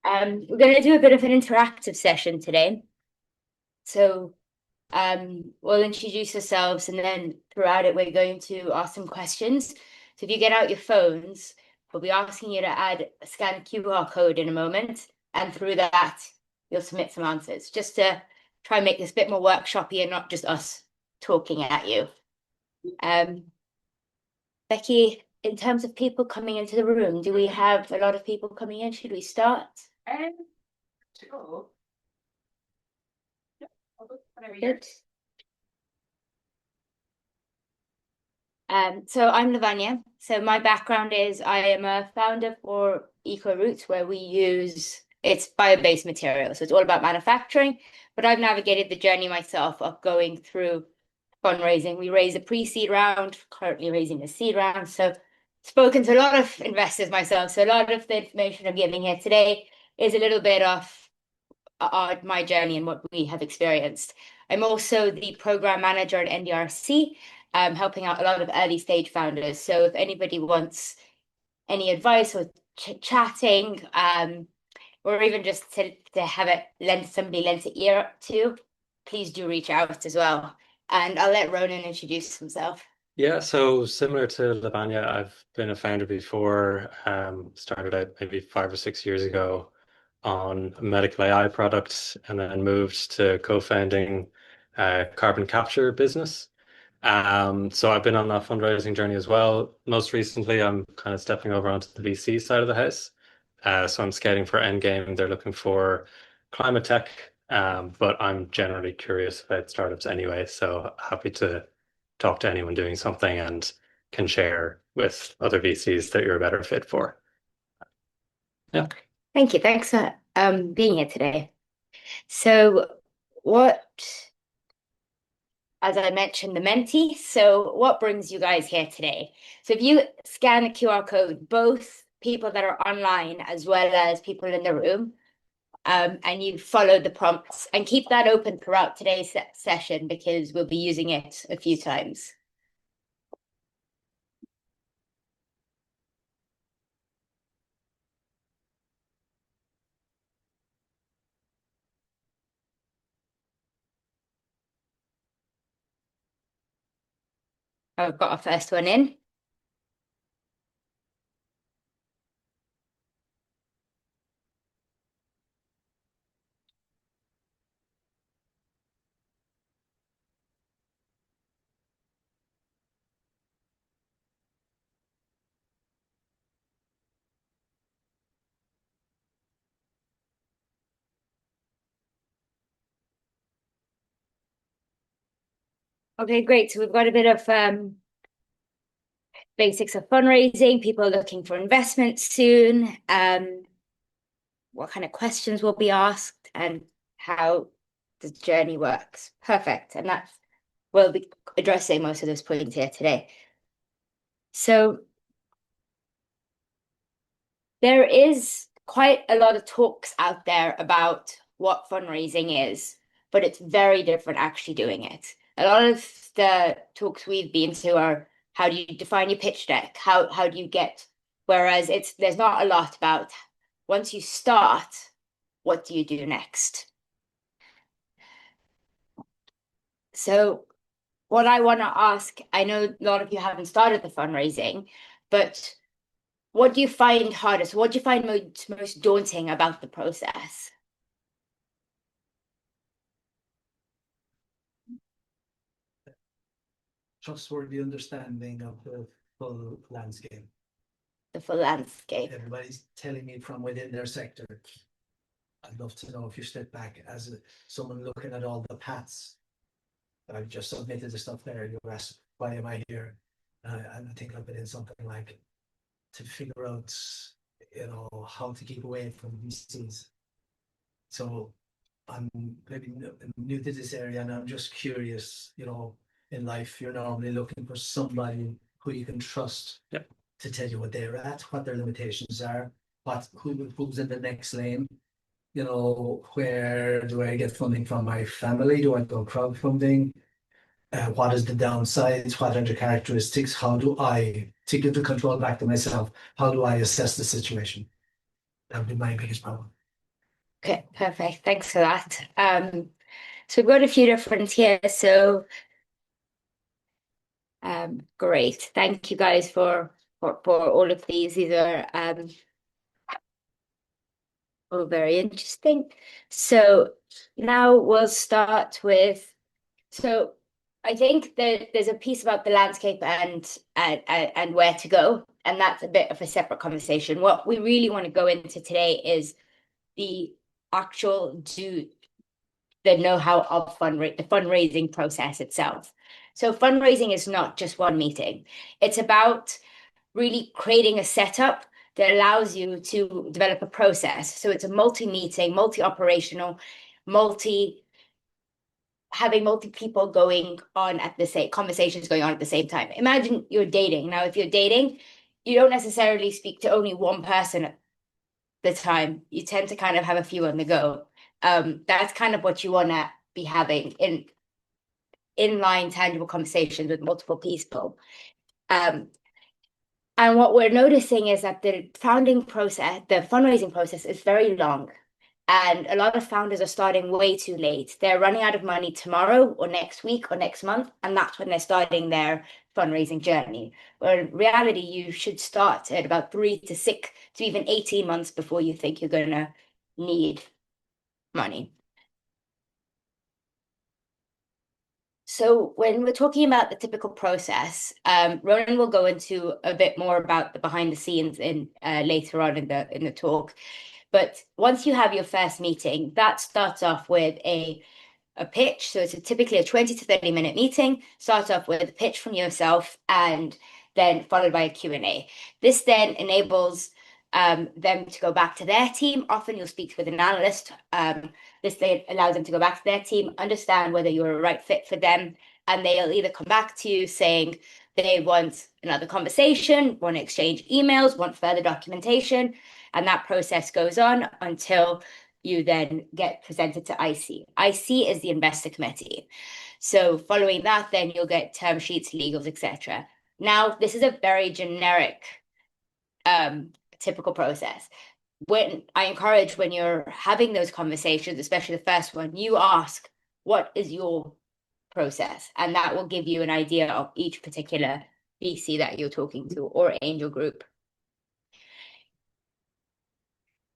We're going to do a bit of an interactive session today. So we'll introduce ourselves and then throughout it, we're going to ask some questions. So if you get out your phones, we'll be asking you to scan a QR code in a moment. And through that, you'll submit some answers just to try and make this a bit more workshopy and not just us talking at you. Becky, in terms of people coming into the room, do we have a lot of people coming in? Should we start? Sure. Good. So I'm Lavanya. So my background is I am a founder for Eco Roots, where it's bio-based material. So it's all about manufacturing, but I've navigated the journey myself of going through fundraising. We raised a pre-seed round, currently raising a seed round. So spoken to a lot of investors myself. So a lot of the information I'm giving here today is a little bit of my journey and what we have experienced. I'm also the program manager at NDRC, helping out a lot of early stage founders. So if anybody wants any advice or chatting, or even just to have somebody lend an ear to, please do reach out as well. And I'll let Ronan introduce himself. Yeah, so similar to Lavanya, I've been a founder before, started out maybe 5 or 6 years ago on medical AI products and then moved to co-founding a carbon capture business. So I've been on that fundraising journey as well. Most recently, I'm kind of stepping over onto the VC side of the house. So I'm skating for Endgame. They're looking for climate tech, but I'm generally curious about startups anyway. So happy to talk to anyone doing something and can share with other VCs that you're a better fit for. Yeah. Thank you. Thanks for being here today. So as I mentioned, the mentee. So what brings you guys here today? So if you scan the QR code, both people that are online as well as people in the room, and you follow the prompts and keep that open throughout today's session because we'll be using it a few times. I've got our first one in. Okay, great. So we've got a bit of basics of fundraising, people looking for investment soon, what kind of questions will be asked, and how the journey works. Perfect. And we'll be addressing most of those points here today. So there is quite a lot of talks out there about what fundraising is, but it's very different actually doing it. A lot of the talks we've been to are how do you define your pitch deck? How do you get, whereas there's not a lot about once you start, what do you do next? So what I want to ask, I know a lot of you haven't started the fundraising, but what do you find hardest? What do you find most daunting about the process? Trustworthy understanding of the full landscape. The full landscape. Everybody's telling me from within their sector. I'd love to know if you step back as someone looking at all the paths. I've just submitted the stuff there. You asked, why am I here? And I think I've been in something like to figure out, how to keep away from VCs. So I'm maybe new to this area and I'm just curious, in life, you're normally looking for somebody who you can trust to tell you what they're at, what their limitations are, who's in the next lane. Where do I get funding from my family? Do I go crowdfunding? What is the downsides? What are the characteristics? How do I, to give the control back to myself, how do I assess the situation? That would be my biggest problem. Okay, perfect. Thanks for that. So we've got a few different here. So great. Thank you guys for all of these. These are all very interesting. So now we'll start with, so I think that there's a piece about the landscape and where to go, and that's a bit of a separate conversation. What we really want to go into today is the actual the know-how of the fundraising process itself. So fundraising is not just one meeting. It's about really creating a setup that allows you to develop a process. So it's a multi-meeting, multi-operational, having multi people going on at the same conversations going on at the same time. Imagine you're dating. Now, if you're dating, you don't necessarily speak to only one person at the time. You tend to kind of have a few on the go. That's kind of what you want to be having in line, tangible conversations with multiple people. And what we're noticing is that the fundraising process is very long. And a lot of founders are starting way too late. They're running out of money tomorrow or next week or next month, and that's when they're starting their fundraising journey. Where in reality, you should start at about 3 to 6 to even 18 months before you think you're going to need money. So when we're talking about the typical process, Ronan will go into a bit more about the behind the scenes in later on in the talk. But once you have your first meeting, that starts off with a pitch. So it's typically a 20 to 30-minute meeting. Starts off with a pitch from yourself and then followed by a Q&A. This then enables them to go back to their team. Often you'll speak with an analyst. This then allows them to go back to their team, understand whether you're a right fit for them, and they'll either come back to you saying they want another conversation, want to exchange emails, want further documentation, and that process goes on until you then get presented to IC. IC is the investor committee. So following that, then you'll get term sheets, legals, etc. Now, this is a very generic typical process. When I encourage when you're having those conversations, especially the first one, you ask, what is your process? And that will give you an idea of each particular VC that you're talking to or angel group.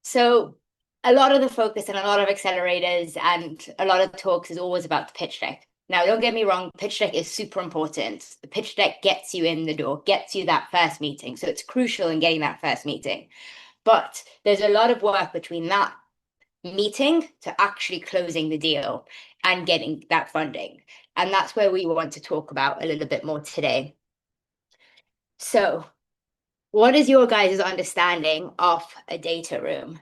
So a lot of the focus and a lot of accelerators and a lot of talks is always about the pitch deck. Now, don't get me wrong, pitch deck is super important. The pitch deck gets you in the door, gets you that first meeting. So it's crucial in getting that first meeting. But there's a lot of work between that meeting to actually closing the deal and getting that funding. And that's where we want to talk about a little bit more today. So what is your guys' understanding of a data room?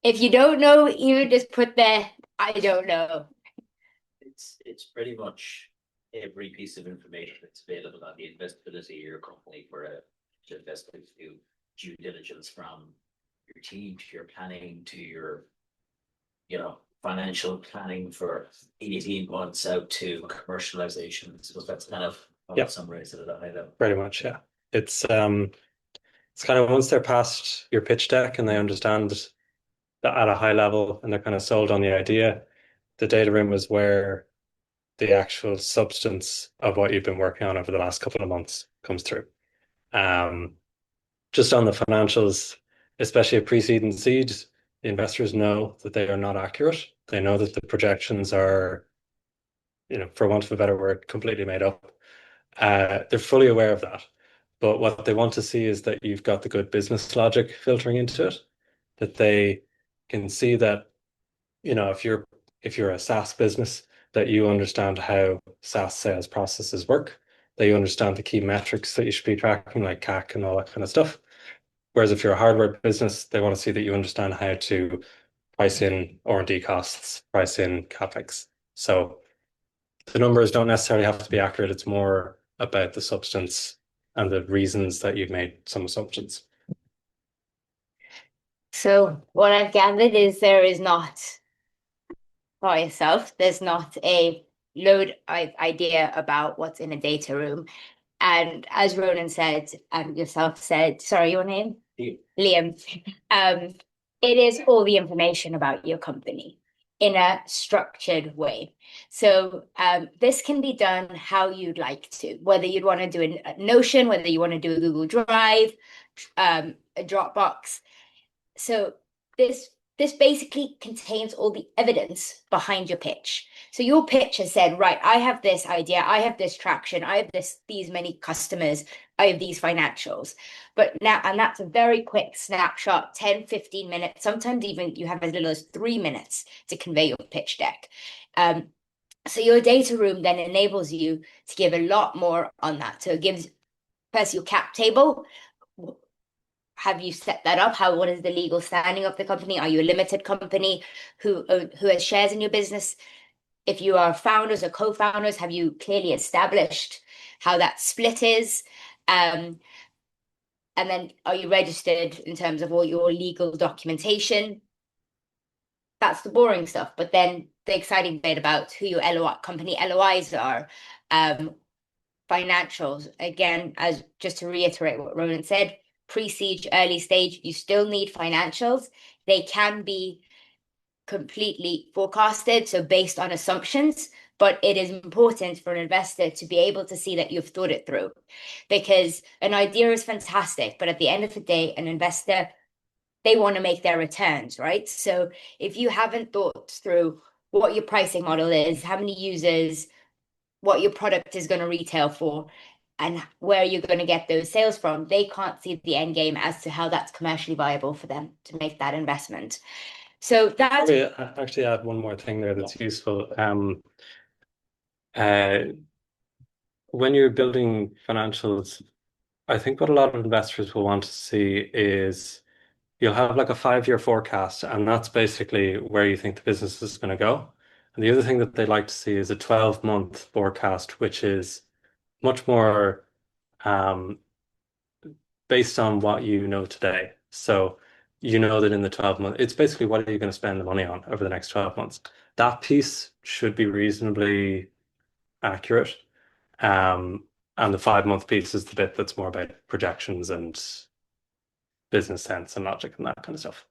If you don't know, even just put there, I don't know. It's pretty much every piece of information that's available on the investability of your company for to investors to do due diligence, from your team to your planning to your, financial planning for 18 months out to commercialization. So that's kind of how I summarize it at a high level. Pretty much, yeah. It's kind of once they're past your pitch deck and they understand that at a high level and they're kind of sold on the idea, the data room is where the actual substance of what you've been working on over the last couple of months comes through. Just on the financials, especially at pre-seed and seed, the investors know that they are not accurate. They know that the projections are, for want of a better word, completely made up. They're fully aware of that. But what they want to see is that you've got the good business logic filtering into it, that they can see that, if you're a SaaS business, that you understand how SaaS sales processes work, that you understand the key metrics that you should be tracking, like CAC and all that kind of stuff. Whereas if you're a hardware business, they want to see that you understand how to price in R&D costs, price in CapEx. So the numbers don't necessarily have to be accurate. It's more about the substance and the reasons that you've made some assumptions. So what I've gathered is there is not, by itself, there's not a load of idea about what's in a data room. And as Ronan said, and yourself said, sorry, your name? Liam. It is all the information about your company in a structured way. So this can be done how you'd like to, whether you'd want to do a Notion, whether you want to do a Google Drive, a Dropbox. So this basically contains all the evidence behind your pitch. So your pitch has said, right, I have this idea, I have this traction, I have these many customers, I have these financials. But now, and that's a very quick snapshot, 10, 15 minutes, sometimes even you have as little as 3 minutes to convey your pitch deck. So your data room then enables you to give a lot more on that. So it gives first your cap table. Have you set that up? What is the legal standing of the company? Are you a limited company? Who has shares in your business? If you are founders or co-founders, have you clearly established how that split is? And then are you registered in terms of all your legal documentation? That's the boring stuff. But then the exciting bit about who your company LOIs are, financials. Again, as just to reiterate what Ronan said, pre-seed, early stage, you still need financials. They can be completely forecasted, so based on assumptions, but it is important for an investor to be able to see that you've thought it through, because an idea is fantastic, but at the end of the day, an investor, they want to make their returns, right? So if you haven't thought through what your pricing model is, how many users, what your product is going to retail for, and where you're going to get those sales from, they can't see the end game as to how that's commercially viable for them to make that investment. So that's actually add one more thing there that's useful. When you're building financials, I think what a lot of investors will want to see is you'll have like a 5-year forecast, and that's basically where you think the business is going to go. And the other thing that they'd like to see is a 12-month forecast, which is much more based on what you know today. So you know that in the 12 months, it's basically what are you going to spend the money on over the next 12 months. That piece should be reasonably accurate. And the 5-month piece is the bit that's more about projections and business sense and logic and that kind of stuff.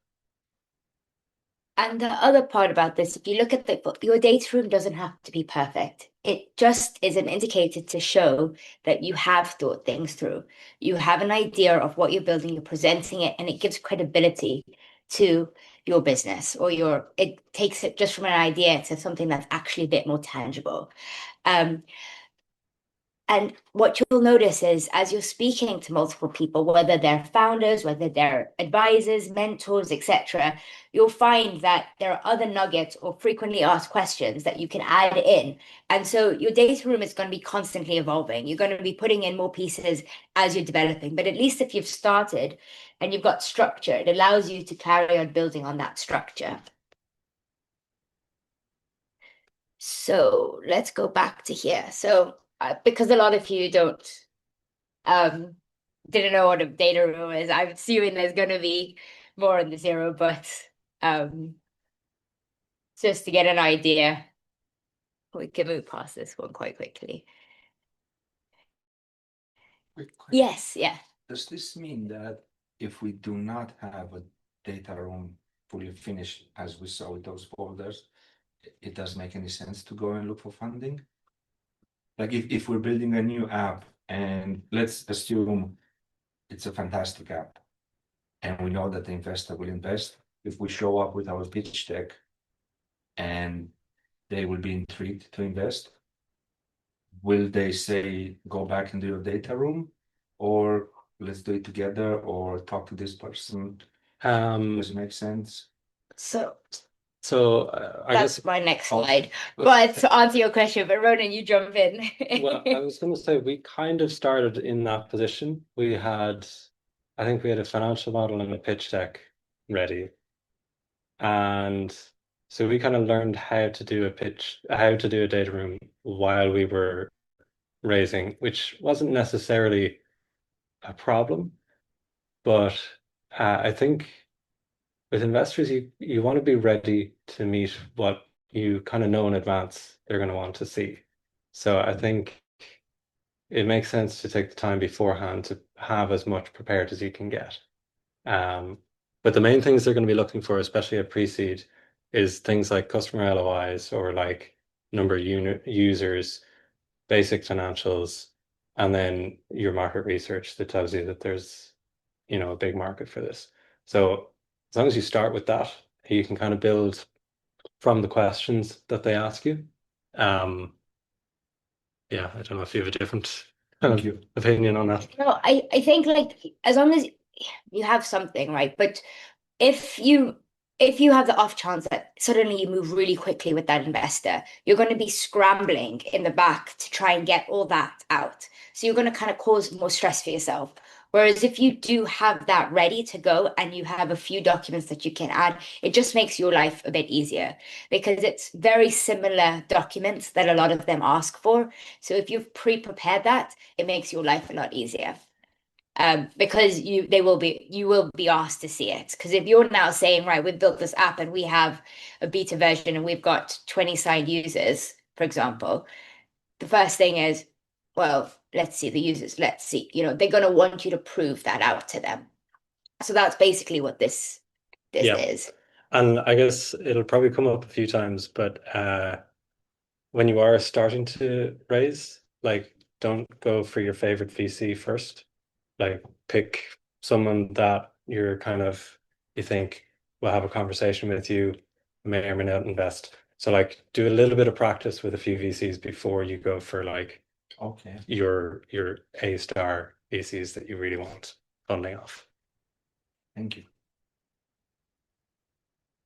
And the other part about this, if you look at your data room doesn't have to be perfect. It just is an indicator to show that you have thought things through. You have an idea of what you're building, you're presenting it, and it gives credibility to your business, or it takes it just from an idea to something that's actually a bit more tangible. And what you'll notice is as you're speaking to multiple people, whether they're founders, whether they're advisors, mentors, etc., you'll find that there are other nuggets or frequently asked questions that you can add in. And so your data room is going to be constantly evolving. You're going to be putting in more pieces as you're developing. But at least if you've started and you've got structure, it allows you to carry on building on that structure. So let's go back to here. So because a lot of you didn't know what a data room is, I'm assuming there's going to be more in the zero, but just to get an idea, we can move past this one quite quickly. Quick question. Yes, yeah. Does this mean that if we do not have a data room fully finished, as we saw with those folders, it doesn't make any sense to go and look for funding? Like if we're building a new app, and let's assume it's a fantastic app, and we know that the investor will invest, if we show up with our pitch deck and they will be intrigued to invest, will they say, go back and do your data room, or let's do it together, or talk to this person? Does it make sense? So I that's guess my next slide. But to answer your question, but Ronan, you jump in. well, I was going to say we kind of started in that position. I think we had a financial model and a pitch deck ready. And so we kind of learned how to do a data room while we were raising, which wasn't necessarily a problem. But I think with investors, you want to be ready to meet what you kind of know in advance they're going to want to see. So I think it makes sense to take the time beforehand to have as much prepared as you can get. But the main things they're going to be looking for, especially at pre-seed, is things like customer LOIs or like number of users, basic financials, and then your market research that tells you that there's, a big market for this. So as long as you start with that, you can kind of build from the questions that they ask you. Yeah, I don't know if you have a different Thank you. opinion on that. No, I think like as long as you have something, right? But if you have the off chance that suddenly you move really quickly with that investor, you're going to be scrambling in the back to try and get all that out. So you're going to kind of cause more stress for yourself. Whereas if you do have that ready to go and you have a few documents that you can add, it just makes your life a bit easier because it's very similar documents that a lot of them ask for. So if you've pre-prepared that, it makes your life a lot easier. Because you will be asked to see it. Because if you're now saying, right, we've built this app and we have a beta version and we've got 20 signed users, for example, the first thing is, well, let's see the users, let's see, they're going to want you to prove that out to them. So that's basically what this Yeah. is. And I guess it'll probably come up a few times, but when you are starting to raise, like don't go for your favorite VC first. Like pick someone that you think will have a conversation with you, may or may not invest. So like do a little bit of practice with a few VCs before you go for like Okay. your A-star VCs that you really want funding off. Thank you.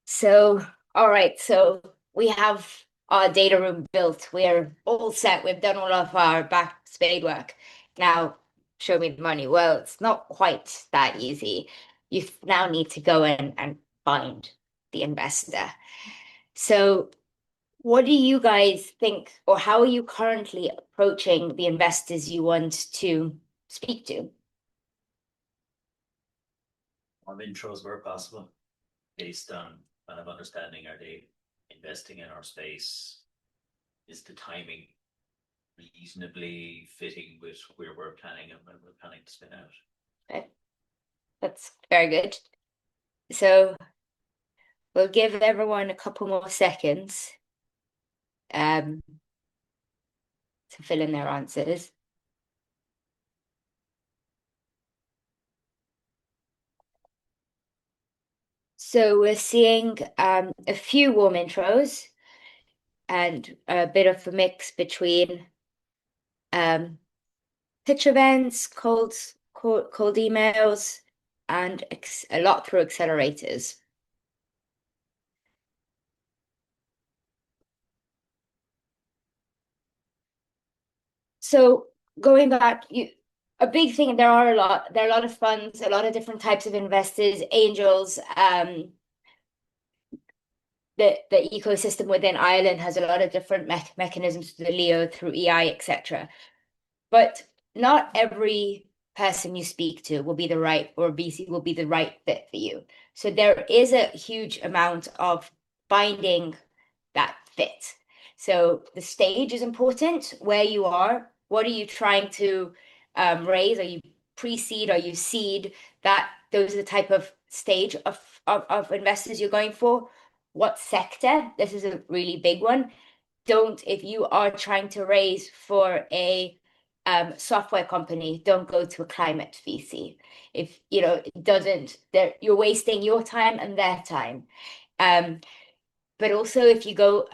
So, all right. So we have our data room built. We're all set. We've done all of our back spade work. Now, show me the money. Well, it's not quite that easy. You now need to go in and find the investor. So, what do you guys think, or how are you currently approaching the investors you want to speak to? Warm intros where possible, based on kind of understanding, are they investing in our space? Is the timing reasonably fitting with where we're planning and when we're planning to spin out? Okay. That's very good. So we'll give everyone a couple more seconds to fill in their answers. So we're seeing a few warm intros and a bit of a mix between pitch events, cold emails, and a lot through accelerators. So going back, a big thing, there are a lot of funds, a lot of different types of investors, angels. The ecosystem within Ireland has a lot of different mechanisms through the Leo, through EI, etc. But not every person you speak to will be the right, or VC will be the right fit for you. So there is a huge amount of finding that fit. So the stage is important, where you are, what are you trying to raise? Are you pre-seed? Are you seed? Those are the type of stage of investors you're going for. What sector? This is a really big one. If you are trying to raise for a software company, don't go to a climate VC. If it doesn't, you're wasting your time and their time. But also if you go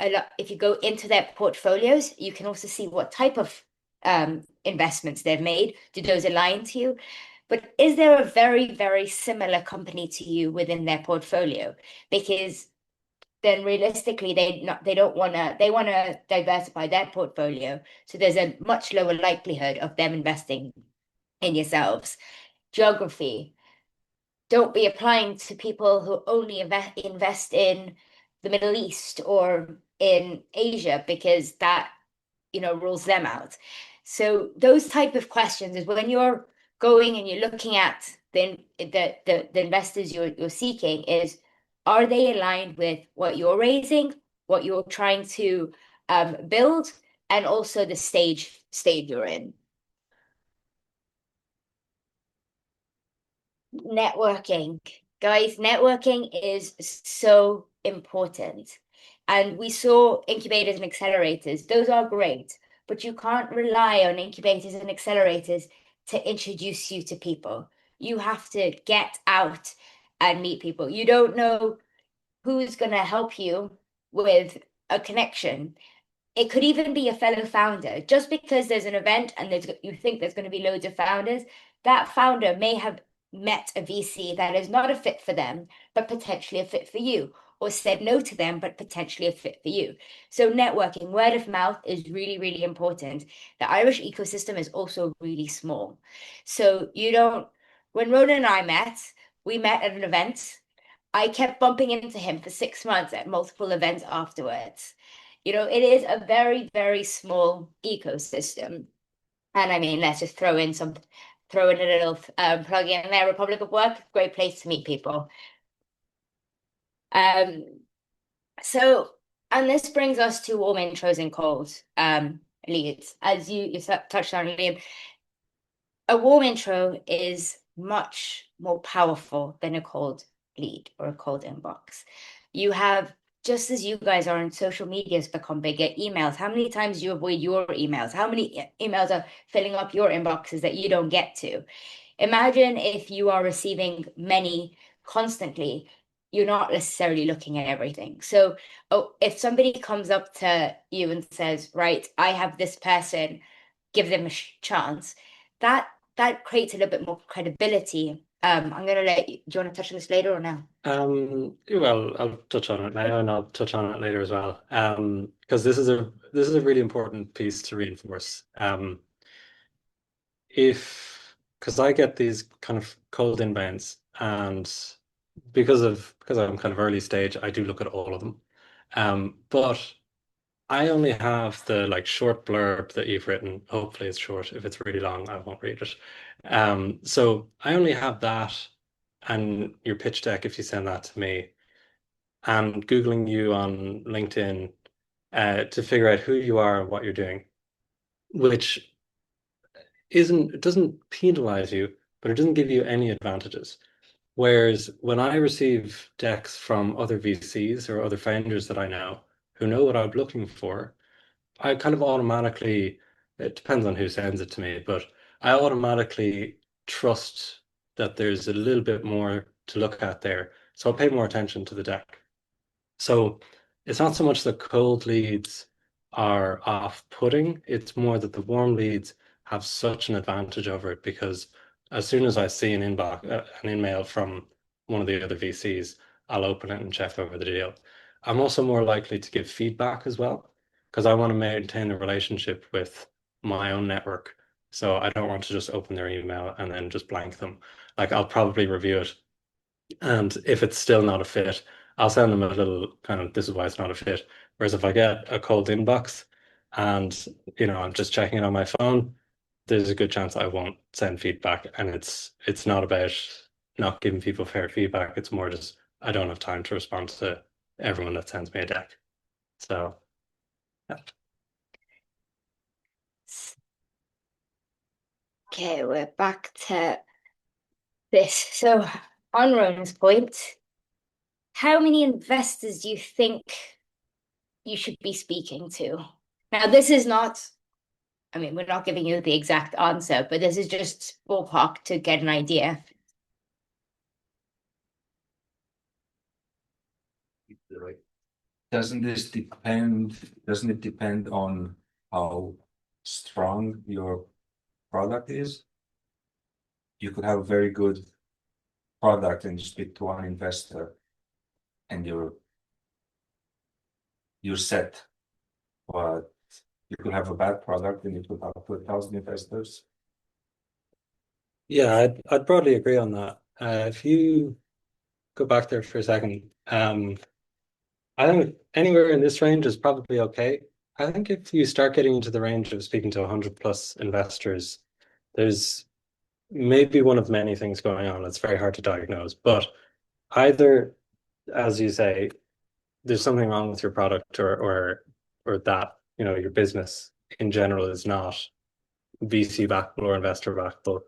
into their portfolios, you can also see what type of investments they've made. Do those align to you? But is there a very, very similar company to you within their portfolio? Because then realistically they want to diversify their portfolio. So there's a much lower likelihood of them investing in yourselves. Geography. Don't be applying to people who only invest in the Middle East or in Asia, because that rules them out. So those type of questions is when you're going and you're looking at the investors you're seeking, is are they aligned with what you're raising, what you're trying to build, and also the stage you're in? Networking. Guys, networking is so important. And we saw incubators and accelerators. Those are great, but you can't rely on incubators and accelerators to introduce you to people. You have to get out and meet people. You don't know who's going to help you with a connection. It could even be a fellow founder. Just because there's an event and you think there's going to be loads of founders, that founder may have met a VC that is not a fit for them, but potentially a fit for you, or said no to them, but potentially a fit for you. So networking, word of mouth is really, really important. The Irish ecosystem is also really small. So when Ronan and I met, we met at an event. I kept bumping into him for 6 months at multiple events afterwards. It is a very, very small ecosystem. And I mean, let's just throw in a little plug in there. Republic of Work, great place to meet people. Um, so, and this brings us to warm intros and cold leads. As you touched on, Liam, a warm intro is much more powerful than a cold lead or a cold inbox. You have, just as you guys are on social media has become bigger, emails. How many times do you avoid your emails? How many emails are filling up your inboxes that you don't get to? Imagine if you are receiving many constantly, you're not necessarily looking at everything. So, if somebody comes up to you and says, right, I have this person, give them a chance, that creates a little bit more credibility. I'm going to do you want to touch on this later or now? Well, I'll touch on it now, and I'll touch on it later as well. Because this is a really important piece to reinforce. Because I get these kind of cold inbounds, and because I'm kind of early stage, I do look at all of them. But I only have the like short blurb that you've written. Hopefully it's short. If it's really long, I won't read it. So I only have that and your pitch deck if you send that to me, and Googling you on LinkedIn to figure out who you are and what you're doing, which it doesn't penalize you, but it doesn't give you any advantages. Whereas when I receive decks from other VCs or other founders that I know who know what I'm looking for, I kind of automatically, it depends on who sends it to me, but I automatically trust that there's a little bit more to look at there. So I'll pay more attention to the deck. So it's not so much that cold leads are off-putting, it's more that the warm leads have such an advantage over it because as soon as I see an email from one of the other VCs, I'll open it and check over the deal. I'm also more likely to give feedback as well because I want to maintain a relationship with my own network. So I don't want to just open their email and then just blank them. Like I'll probably review it. And if it's still not a fit, I'll send them a little kind of this is why it's not a fit. Whereas if I get a cold inbox and I'm just checking it on my phone, there's a good chance I won't send feedback. And it's not about not giving people fair feedback. It's more just I don't have time to respond to everyone that sends me a deck. So yeah. Okay, we're back to this. So on Ronan's point, how many investors do you think you should be speaking to? Now, this is not, I mean, we're not giving you the exact answer, but this is just ballpark to get an idea. Doesn't it depend on how strong your product is? You could have a very good product and you speak to one investor and you're set. But you could have a bad product and you could have 2,000 investors. Yeah, I'd broadly agree on that. If you go back there for a second, I think anywhere in this range is probably okay. I think if you start getting into the range of speaking to 100 plus investors, there's maybe one of many things going on. It's very hard to diagnose, but either, as you say, there's something wrong with your product or that, your business in general is not VC backable or investor backable,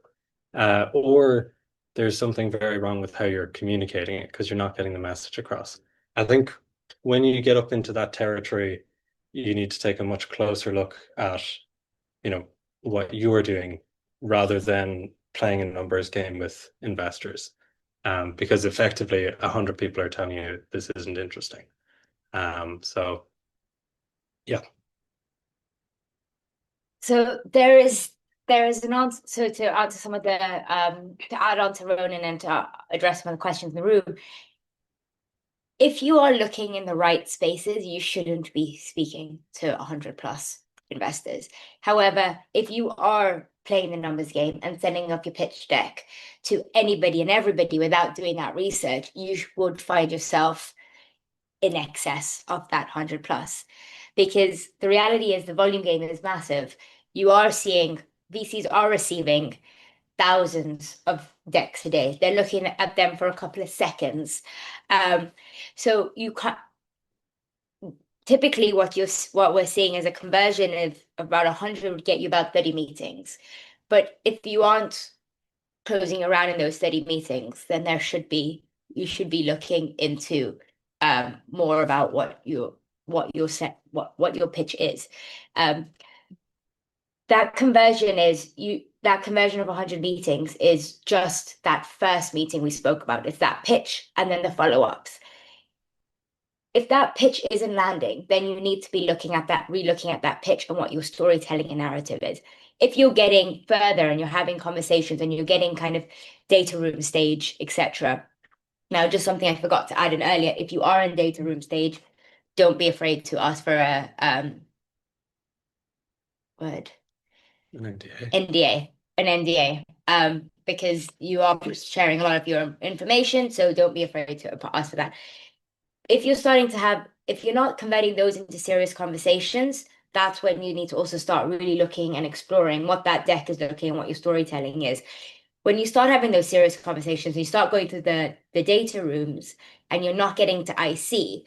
or there's something very wrong with how you're communicating it because you're not getting the message across. I think when you get up into that territory, you need to take a much closer look at, what you're doing rather than playing a numbers game with investors. Because effectively 100 people are telling you this isn't interesting. So yeah. So there is an answer. So to answer some of the to add on to Ronan and to address some of the questions in the room, if you are looking in the right spaces, you shouldn't be speaking to 100 plus investors. However, if you are playing the numbers game and sending up your pitch deck to anybody and everybody without doing that research, you would find yourself in excess of that 100 plus. Because the reality is the volume game is massive. You are seeing VCs are receiving thousands of decks a day. They're looking at them for a couple of seconds. So you can't typically what we're seeing is a conversion of about 100 would get you about 30 meetings. But if you aren't closing around in those 30 meetings, then you should be looking into more about what your pitch is. That conversion of 100 meetings is just that first meeting we spoke about. It's that pitch and then the follow-ups. If that pitch isn't landing, then you need to be relooking at that pitch and what your storytelling and narrative is. If you're getting further and you're having conversations and you're getting kind of data room stage, etc. Now, just something I forgot to add in earlier, if you are in data room stage, don't be afraid to ask for a word. An NDA. An NDA, because you are sharing a lot of your information, so don't be afraid to ask for that. If you're not converting those into serious conversations, that's when you need to also start really looking and exploring what that deck is looking and what your storytelling is. When you start having those serious conversations, you start going through the data rooms and you're not getting to IC,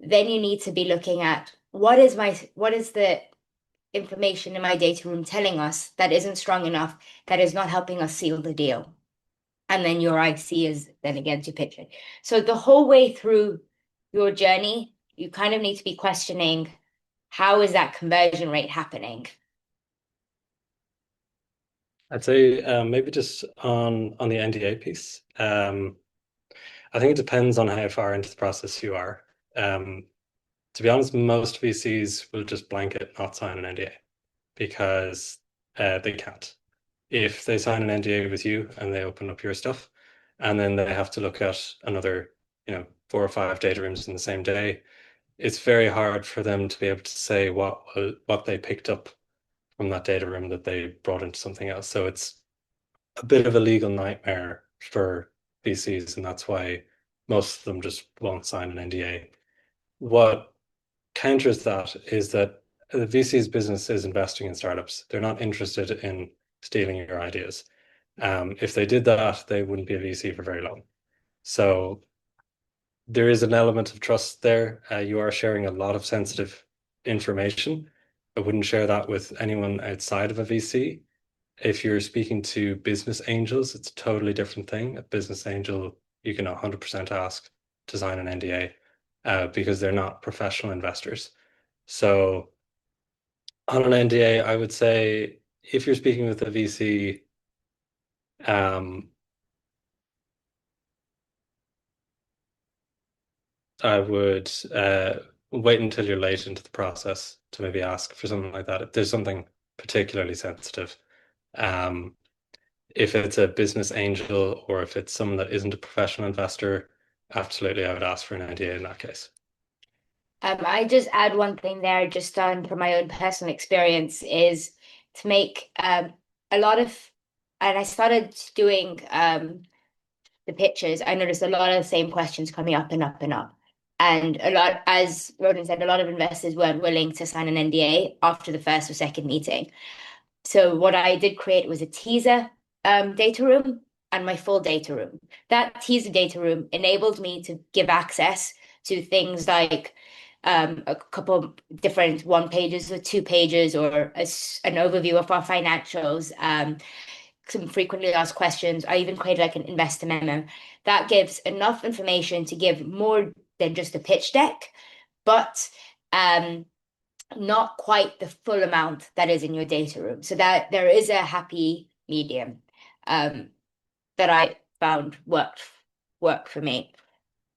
then you need to be looking at what is the information in my data room telling us that isn't strong enough, that is not helping us seal the deal. And then your IC is then again to pitch it. So the whole way through your journey, you kind of need to be questioning, how is that conversion rate happening? I'd say maybe just on the NDA piece. I think it depends on how far into the process you are. To be honest, most VCs will just blanket not sign an NDA because they can't. If they sign an NDA with you and they open up your stuff, and then they have to look at another, 4 or 5 data rooms in the same day, it's very hard for them to be able to say what they picked up from that data room that they brought into something else. So it's a bit of a legal nightmare for VCs, and that's why most of them just won't sign an NDA. What counters that is that the VC's business is investing in startups. They're not interested in stealing your ideas. If they did that, they wouldn't be a VC for very long. So there is an element of trust there. You are sharing a lot of sensitive information. I wouldn't share that with anyone outside of a VC. If you're speaking to business angels, it's a totally different thing. A business angel, you can 100% ask to sign an NDA because they're not professional investors. So on an NDA, I would say if you're speaking with a VC, I would wait until you're late into the process to maybe ask for something like that. If there's something particularly sensitive, if it's a business angel or if it's someone that isn't a professional investor, absolutely, I would ask for an NDA in that case. I just add one thing there, just on from my own personal experience, is to make and I started doing the pitches. I noticed a lot of the same questions coming up and up and up. And a lot, as Ronan said, a lot of investors weren't willing to sign an NDA after the first or second meeting. So what I did create was a teaser data room and my full data room. That teaser data room enabled me to give access to things like a couple different 1 pages or 2 pages or an overview of our financials, some frequently asked questions. I even created like an investor memo that gives enough information to give more than just a pitch deck, but not quite the full amount that is in your data room. So that there is a happy medium that I found work for me.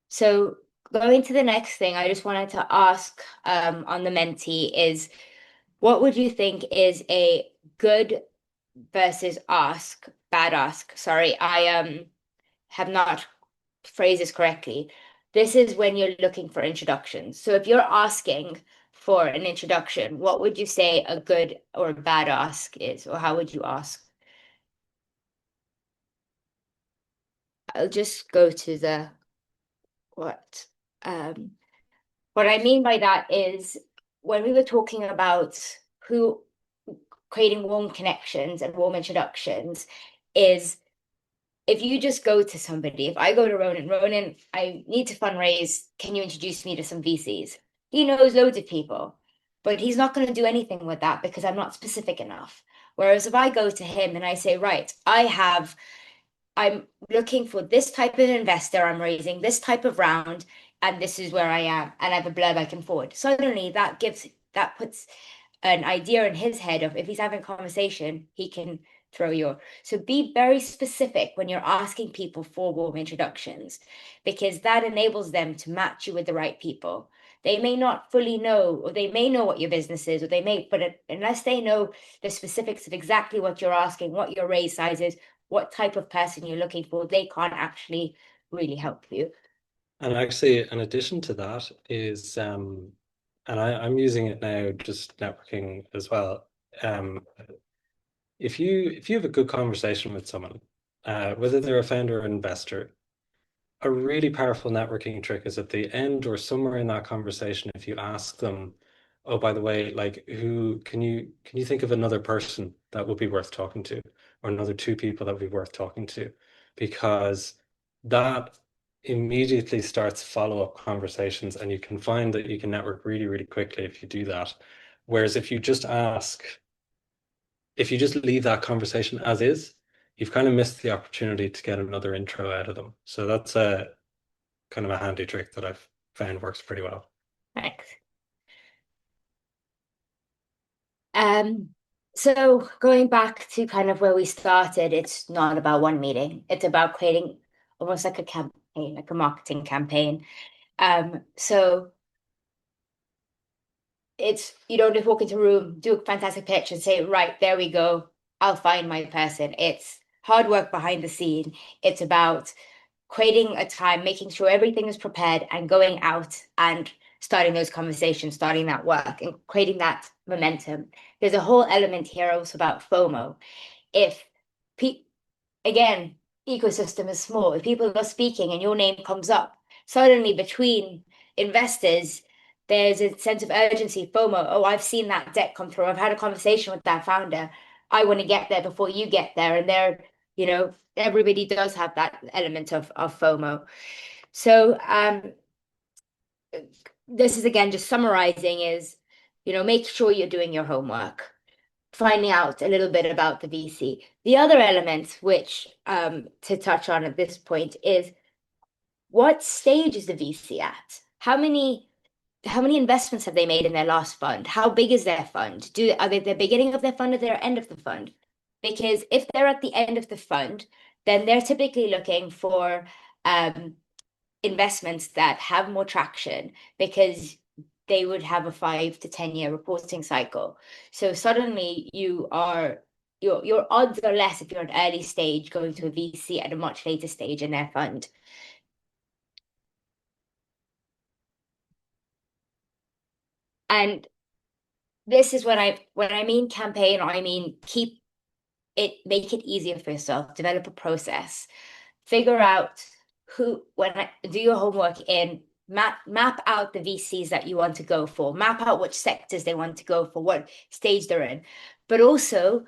So going to the next thing, I just wanted to ask on the mentee is, what would you think is a good versus bad ask? Sorry, I have not phrased this correctly. This is when you're looking for introductions. So if you're asking for an introduction, what would you say a good or a bad ask is, or how would you ask? I'll just go to the what. What I mean by that is when we were talking about who creating warm connections and warm introductions is if you just go to somebody, if I go to Ronan, I need to fundraise, can you introduce me to some VCs? He knows loads of people, but he's not going to do anything with that because I'm not specific enough. Whereas if I go to him and I say, right, I'm looking for this type of investor, I'm raising this type of round, and this is where I am, and I have a blurb I can forward. Suddenly that puts an idea in his head of if he's having a conversation, he can throw your. So be very specific when you're asking people for warm introductions, because that enables them to match you with the right people. They may not fully know, or they may know what your business is, or they may, but unless they know the specifics of exactly what you're asking, what your raise size is, what type of person you're looking for, they can't actually really help you. And actually, in addition to that is, and I'm using it now, just networking as well. If you have a good conversation with someone, whether they're a founder or investor, a really powerful networking trick is at the end or somewhere in that conversation, if you ask them, oh, by the way, like who can you think of another person that would be worth talking to, or another two people that would be worth talking to? Because that immediately starts follow-up conversations, and you can find that you can network really, really quickly if you do that. Whereas if you just leave that conversation as is, you've kind of missed the opportunity to get another intro out of them. So that's a kind of a handy trick that I've found works pretty well. Thanks. So going back to kind of where we started, it's not about one meeting. It's about creating almost like a campaign, like a marketing campaign. So it's, you don't just walk into a room, do a fantastic pitch and say, right, there we go, I'll find my person. It's hard work behind the scene. It's about creating a time, making sure everything is prepared and going out and starting those conversations, starting that work and creating that momentum. There's a whole element here also about FOMO. If again, ecosystem is small. If people are speaking and your name comes up, suddenly between investors, there's a sense of urgency, FOMO. Oh, I've seen that deck come through. I've had a conversation with that founder. I want to get there before you get there. And everybody does have that element of FOMO. So this is again just summarizing is, make sure you're doing your homework, finding out a little bit about the VC. The other element, which to touch on at this point, is what stage is the VC at? How many investments have they made in their last fund? How big is their fund? Are they at the beginning of their fund or their end of the fund? Because if they're at the end of the fund, then they're typically looking for investments that have more traction because they would have a 5 to 10 year reporting cycle. So suddenly your odds are less if you're an early stage going to a VC at a much later stage in their fund. And this is when I mean campaign, I mean make it easier for yourself, develop a process, figure out do your homework in map out the VCs that you want to go for, map out which sectors they want to go for, what stage they're in, but also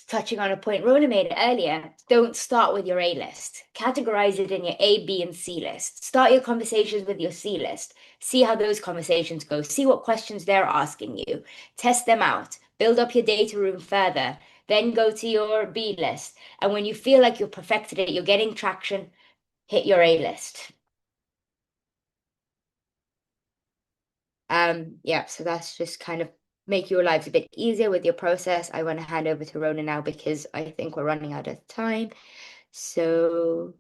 touching on a point Rona made earlier, don't start with your A list. Categorize it in your A, B, and C list. Start your conversations with your C list. See how those conversations go. See what questions they're asking you. Test them out. Build up your data room further. Then go to your B list. And when you feel like you've perfected it, you're getting traction, hit your A list. Yeah, so that's just kind of make your lives a bit easier with your process. I want to hand over to Ronan now because I think we're running out of time. So,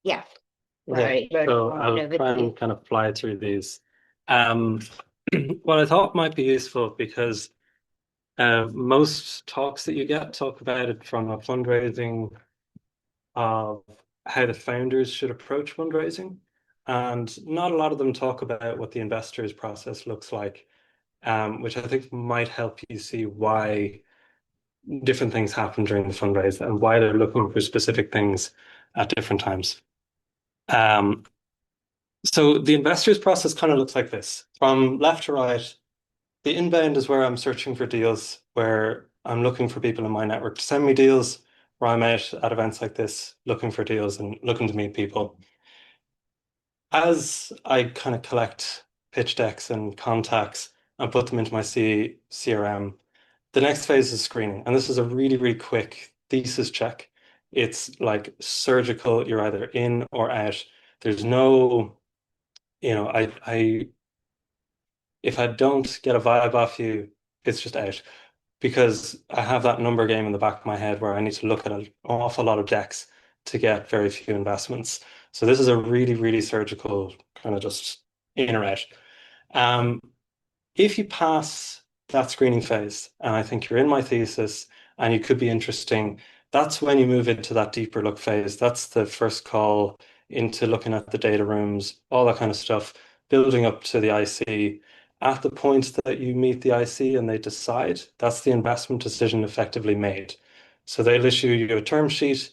yeah. Okay, Ronan, so I'll hand I'll over try to you. and kind of fly through these. What I thought might be useful because most talks that you get talk about it from a fundraising of how the founders should approach fundraising. And not a lot of them talk about what the investors process looks like, which I think might help you see why different things happen during the fundraise and why they're looking for specific things at different times. So the investors process kind of looks like this. From left to right, the inbound is where I'm searching for deals, where I'm looking for people in my network to send me deals, where I'm out at events like this looking for deals and looking to meet people. As I kind of collect pitch decks and contacts and put them into my CRM, the next phase is screening. And this is a really, really quick thesis check. It's like surgical, you're either in or out. There's no, if I don't get a vibe off you, it's just out. Because I have that number game in the back of my head where I need to look at an awful lot of decks to get very few investments. So this is a really, really surgical kind of just in or out. If you pass that screening phase, and I think you're in my thesis and you could be interesting, that's when you move into that deeper look phase. That's the first call into looking at the data rooms, all that kind of stuff, building up to the IC. At the point that you meet the IC and they decide, that's the investment decision effectively made. So they'll issue you a term sheet,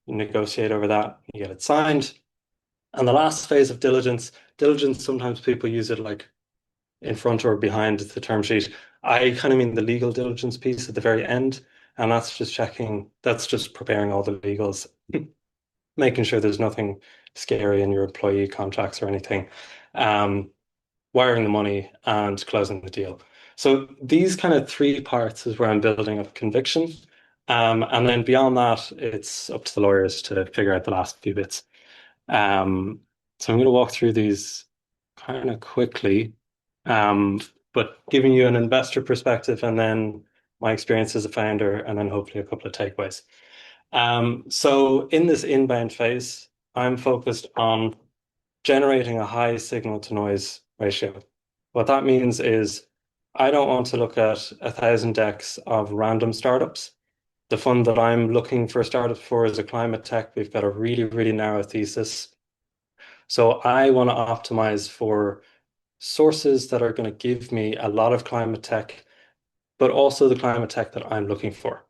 you negotiate over that, you get it signed. And the last phase of diligence, sometimes people use it like in front or behind the term sheet. I kind of mean the legal diligence piece at the very end. And that's just checking, that's just preparing all the legals, making sure there's nothing scary in your employee contracts or anything, wiring the money and closing the deal. So these kind of three parts is where I'm building up conviction. And then beyond that, it's up to the lawyers to figure out the last few bits. So I'm going to walk through these kind of quickly, but giving you an investor perspective and then my experience as a founder, and then hopefully a couple of takeaways. So in this inbound phase, I'm focused on generating a high signal to noise ratio. What that means is I don't want to look at 1,000 decks of random startups. The fund that I'm looking for startups for is a climate tech. We've got a really, really narrow thesis. So I want to optimize for sources that are going to give me a lot of climate tech, but also the climate tech that I'm looking for,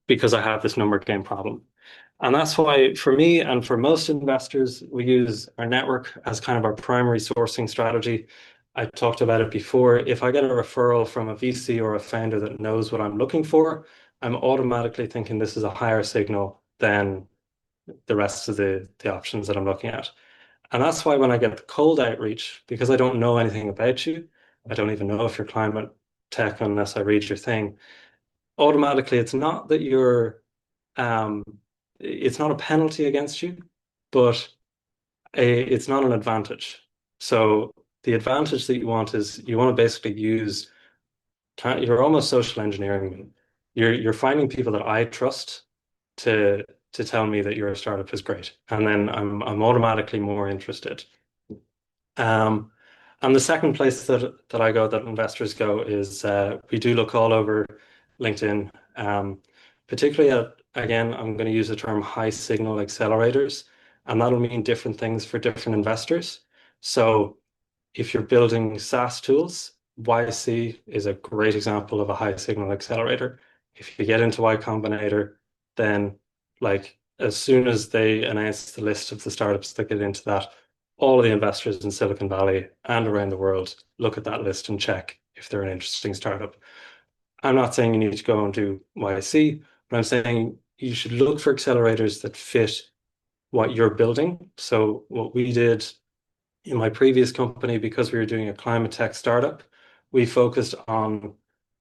because I have this number game problem. And that's why for me and for most investors, we use our network as kind of our primary sourcing strategy. I talked about it before. If I get a referral from a VC or a founder that knows what I'm looking for, I'm automatically thinking this is a higher signal than the rest of the options that I'm looking at. And that's why when I get the cold outreach, because I don't know anything about you, I don't even know if you're climate tech unless I read your thing, automatically it's not that it's not a penalty against you, but it's not an advantage. So the advantage that you want is you want to basically use, you're almost social engineering me. You're finding people that I trust to tell me that your startup is great, and then I'm automatically more interested. And the second place that I go, that investors go, is we do look all over LinkedIn, particularly again, I'm going to use the term high signal accelerators, and that'll mean different things for different investors. So if you're building SaaS tools, YC is a great example of a high signal accelerator. If you get into Y Combinator, then like as soon as they announce the list of the startups that get into that, all of the investors in Silicon Valley and around the world look at that list and check if they're an interesting startup. I'm not saying you need to go and do YC, but I'm saying you should look for accelerators that fit what you're building. So what we did in my previous company, because we were doing a climate tech startup, we focused on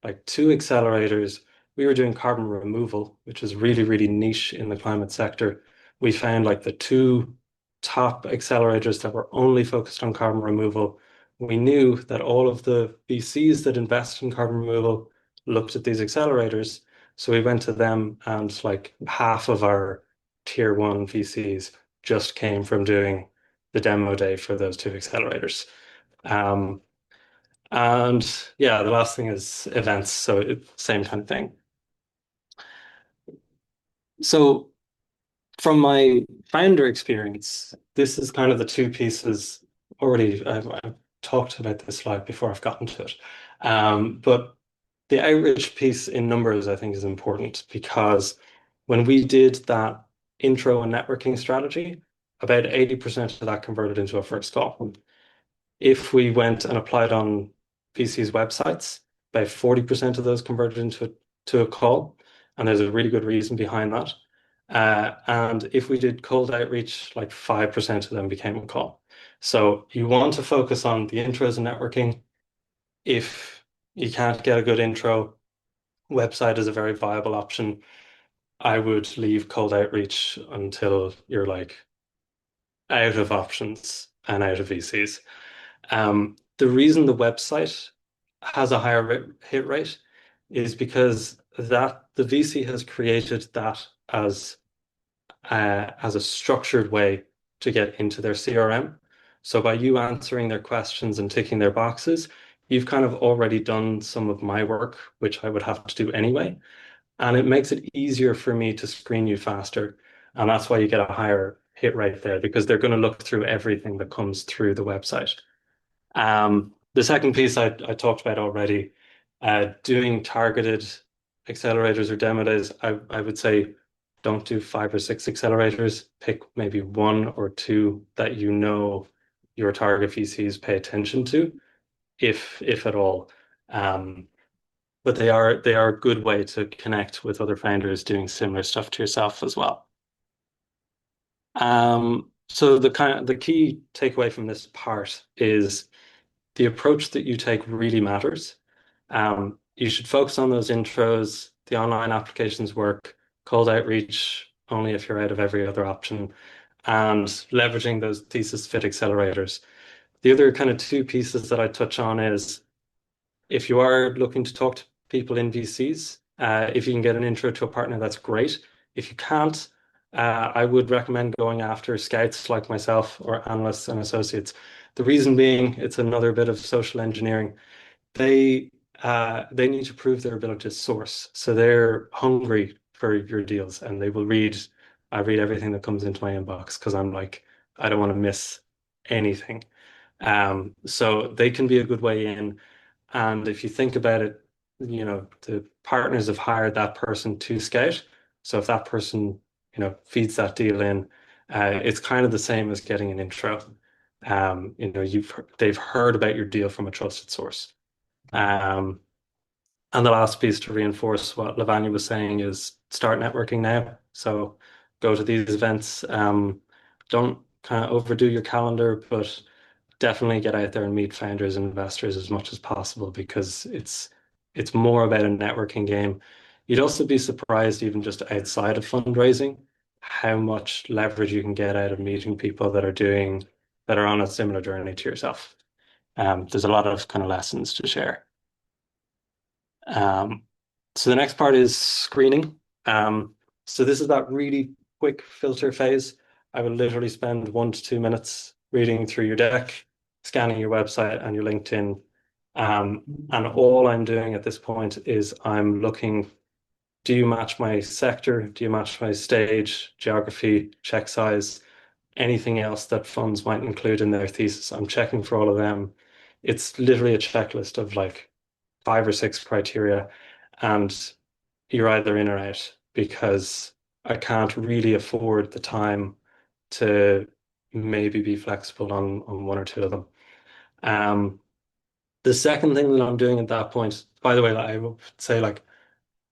like 2 accelerators. We were doing carbon removal, which is really, really niche in the climate sector. We found like the 2 top accelerators that were only focused on carbon removal. We knew that all of the VCs that invest in carbon removal looked at these accelerators. So we went to them, and like half of our tier 1 VCs just came from doing the demo day for those 2 accelerators. And yeah, the last thing is events. So same kind of thing. So from my founder experience, this is kind of the 2 pieces already. I've talked about this slide before I've gotten to it. But the outreach piece in numbers, I think, is important, because when we did that intro and networking strategy, about 80% of that converted into a first call. If we went and applied on VC's websites, about 40% of those converted into a call, and there's a really good reason behind that. And if we did cold outreach, like 5% of them became a call. So you want to focus on the intros and networking. If you can't get a good intro, website is a very viable option. I would leave cold outreach until you're like out of options and out of VCs. The reason the website has a higher hit rate is because that the VC has created that as a structured way to get into their CRM. So by you answering their questions and ticking their boxes, you've kind of already done some of my work, which I would have to do anyway. And it makes it easier for me to screen you faster. And that's why you get a higher hit rate there, because they're going to look through everything that comes through the website. The second piece I talked about already, doing targeted accelerators or demo days, I would say don't do 5 or 6 accelerators. Pick maybe 1 or 2 that you know your target VCs pay attention to, if at all. But they are a good way to connect with other founders doing similar stuff to yourself as well. So the key takeaway from this part is the approach that you take really matters. You should focus on those intros. The online applications work. Cold outreach only if you're out of every other option, and leveraging those thesis fit accelerators. The other kind of 2 pieces that I touch on is, if you are looking to talk to people in VCs, if you can get an intro to a partner, that's great. If you can't, I would recommend going after scouts like myself or analysts and associates. The reason being, it's another bit of social engineering. They need to prove their ability to source. So they're hungry for your deals, and they will I read everything that comes into my inbox, because I'm like, I don't want to miss anything. So they can be a good way in. And if you think about it, the partners have hired that person to scout. So if that person, feeds that deal in, it's kind of the same as getting an intro. They've heard about your deal from a trusted source. And the last piece to reinforce what Lavanya was saying is start networking now. So go to these events. Don't kind of overdo your calendar, but definitely get out there and meet founders and investors as much as possible, because it's more about a networking game. You'd also be surprised, even just outside of fundraising, how much leverage you can get out of meeting people that are on a similar journey to yourself. There's a lot of kind of lessons to share. So the next part is screening. So this is that really quick filter phase. I will literally spend 1 to 2 minutes reading through your deck, scanning your website and your LinkedIn. And all I'm doing at this point is I'm looking, do you match my sector? Do you match my stage, geography, check size, anything else that funds might include in their thesis? I'm checking for all of them. It's literally a checklist of like 5 or 6 criteria, and you're either in or out, because I can't really afford the time to maybe be flexible on 1 or 2 of them. The second thing that I'm doing at that point, by the way, I would say like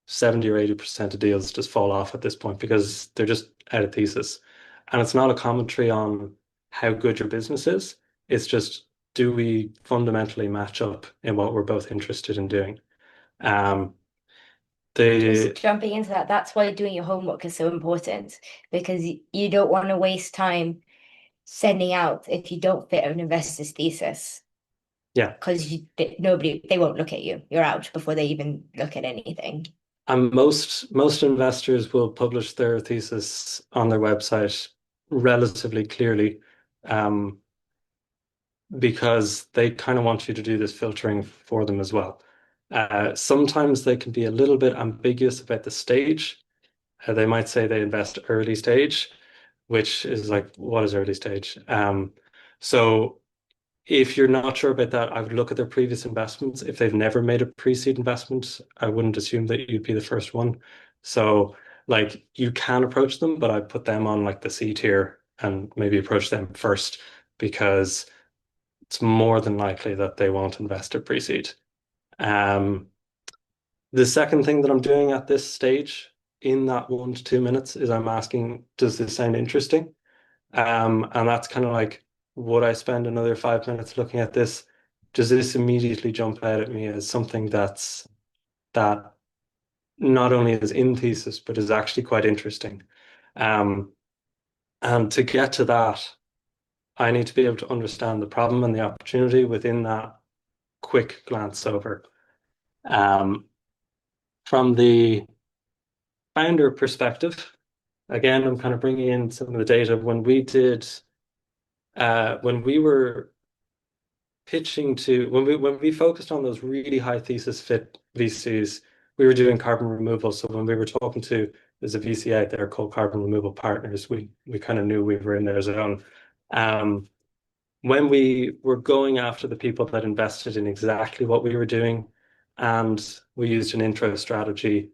70 or 80% of deals just fall off at this point, because they're just out of thesis. And it's not a commentary on how good your business is. It's just do we fundamentally match up in what we're both interested in doing? The Just jumping into that, that's why doing your homework is so important, because you don't want to waste time sending out if you don't fit an investor's thesis. Yeah. Because they won't look at you. You're out before they even look at anything. And most investors will publish their thesis on their website relatively clearly, because they kind of want you to do this filtering for them as well. Sometimes they can be a little bit ambiguous about the stage. They might say they invest early stage, which is like, what is early stage? So if you're not sure about that, I would look at their previous investments. If they've never made a pre-seed investment, I wouldn't assume that you'd be the first one. So like you can approach them, but I'd put them on like the C tier and maybe approach them first, because it's more than likely that they won't invest at pre-seed. The second thing that I'm doing at this stage in that 1 to 2 minutes is I'm asking, does this sound interesting? And that's kind of like, would I spend another 5 minutes looking at this? Does this immediately jump out at me as something that not only is in thesis, but is actually quite interesting? And to get to that, I need to be able to understand the problem and the opportunity within that quick glance over. From the founder perspective, again, I'm kind of bringing in some of the data. When we were pitching to, when we focused on those really high thesis fit VCs, we were doing carbon removal. So when we were talking to, there's a VC out there called Carbon Removal Partners, we kind of knew we were in their zone. When we were going after the people that invested in exactly what we were doing, and we used an intro strategy,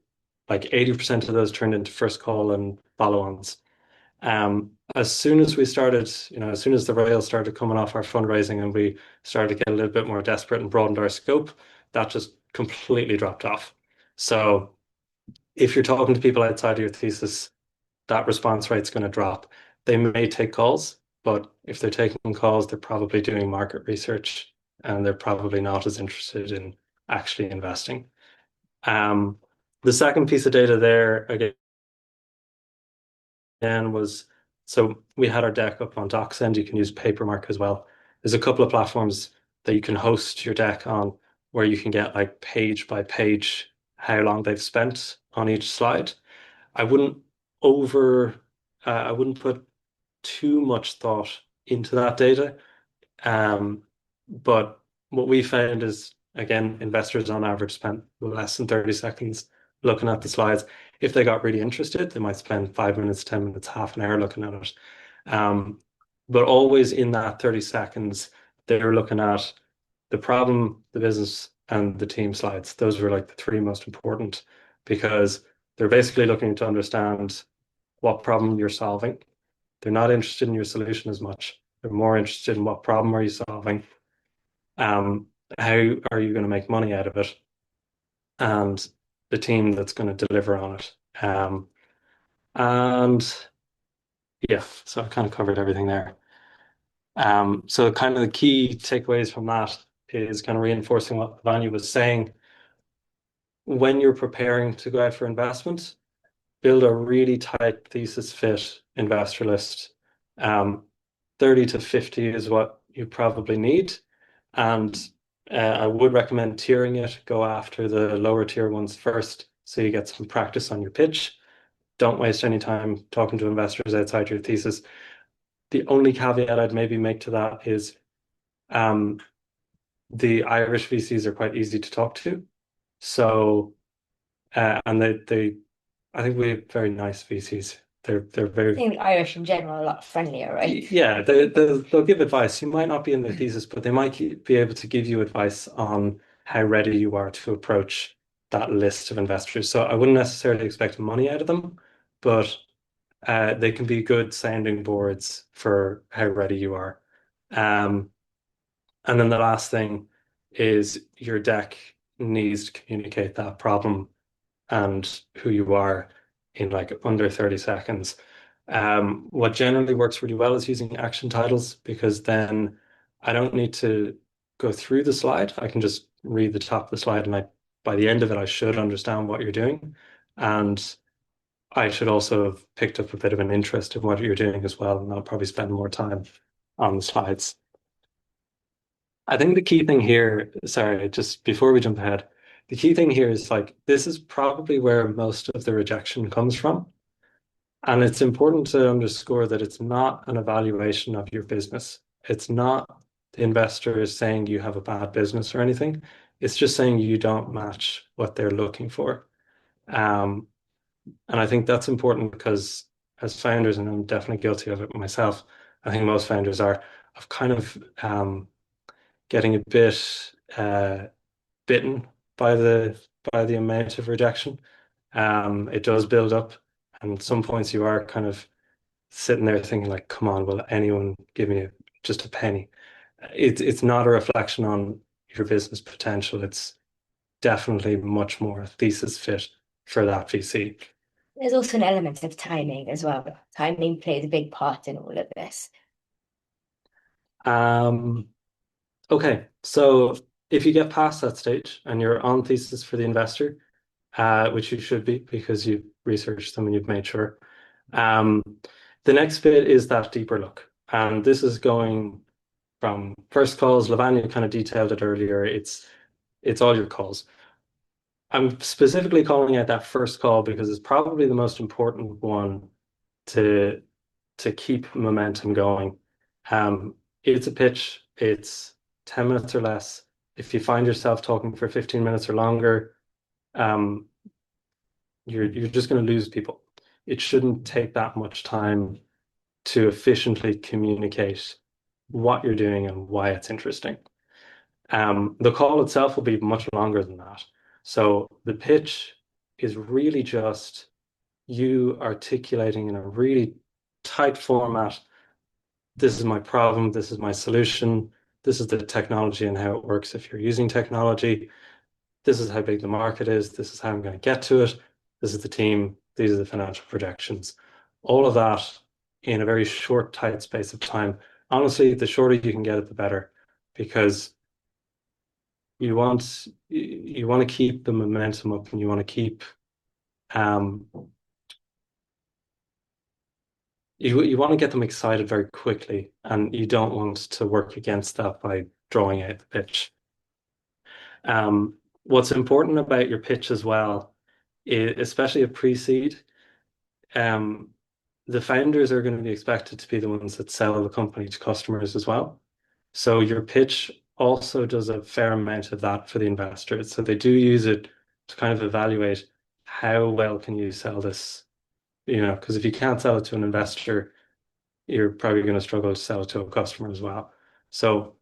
like 80% of those turned into first call and follow-ons. As soon as we started, as soon as the rails started coming off our fundraising and we started to get a little bit more desperate and broadened our scope, that just completely dropped off. So if you're talking to people outside of your thesis, that response rate's going to drop. They may take calls, but if they're taking calls, they're probably doing market research and they're probably not as interested in actually investing. The second piece of data there, again, was, so we had our deck up on DocSend. You can use Papermark as well. There's a couple of platforms that you can host your deck on where you can get like page by page how long they've spent on each slide. I wouldn't put too much thought into that data. But what we found is, again, investors on average spent less than 30 seconds looking at the slides. If they got really interested, they might spend 5 minutes, 10 minutes, half an hour looking at it. But always in that 30 seconds, they're looking at the problem, the business, and the team slides. Those were like the three most important, because they're basically looking to understand what problem you're solving. They're not interested in your solution as much. They're more interested in what problem are you solving, how are you going to make money out of it, and the team that's going to deliver on it. And yeah, so I kind of covered everything there. So kind of the key takeaways from that is kind of reinforcing what Lavanya was saying. When you're preparing to go out for investment, build a really tight thesis fit investor list. 30 to 50 is what you probably need. And I would recommend tiering it. Go after the lower tier ones first so you get some practice on your pitch. Don't waste any time talking to investors outside your thesis. The only caveat I'd maybe make to that is the Irish VCs are quite easy to talk to. So, and I think we have very nice VCs. They're very. I think the Irish in general are a lot friendlier, right? Yeah, they'll give advice. You might not be in the thesis, but they might be able to give you advice on how ready you are to approach that list of investors. So I wouldn't necessarily expect money out of them, but they can be good sounding boards for how ready you are. And then the last thing is your deck needs to communicate that problem and who you are in like under 30 seconds. What generally works really well is using action titles, because then I don't need to go through the slide. I can just read the top of the slide, and by the end of it, I should understand what you're doing. And I should also have picked up a bit of an interest in what you're doing as well, and I'll probably spend more time on the slides. I think the key thing here, sorry, just before we jump ahead, the key thing here is like, this is probably where most of the rejection comes from. And it's important to underscore that it's not an evaluation of your business. It's not the investor is saying you have a bad business or anything. It's just saying you don't match what they're looking for. And I think that's important because as founders, and I'm definitely guilty of it myself, I think most founders are, of kind of getting a bit bitten by the amount of rejection. It does build up, and at some points you are kind of sitting there thinking like, come on, will anyone give me just a penny? It's not a reflection on your business potential. It's definitely much more a thesis fit for that VC. There's also an element of timing as well. Timing plays a big part in all of this. Okay, so if you get past that stage and you're on thesis for the investor, which you should be because you've researched them and you've made sure. The next bit is that deeper look. And this is going from first calls. Lavanya kind of detailed it earlier. It's all your calls. I'm specifically calling out that first call because it's probably the most important one to keep momentum going. It's a pitch. It's 10 minutes or less. If you find yourself talking for 15 minutes or longer, you're just going to lose people. It shouldn't take that much time to efficiently communicate what you're doing and why it's interesting. The call itself will be much longer than that. So the pitch is really just you articulating in a really tight format, this is my problem, this is my solution, this is the technology and how it works if you're using technology, this is how big the market is, this is how I'm going to get to it, this is the team, these are the financial projections. All of that in a very short, tight space of time. Honestly, the shorter you can get it, the better, because you want to keep the momentum up, and you want to keep you want to get them excited very quickly, and you don't want to work against that by drawing out the pitch. What's important about your pitch as well, especially a pre-seed, the founders are going to be expected to be the ones that sell the company to customers as well. So your pitch also does a fair amount of that for the investors. So they do use it to kind of evaluate how well can you sell this, because if you can't sell it to an investor, you're probably going to struggle to sell it to a customer as well. So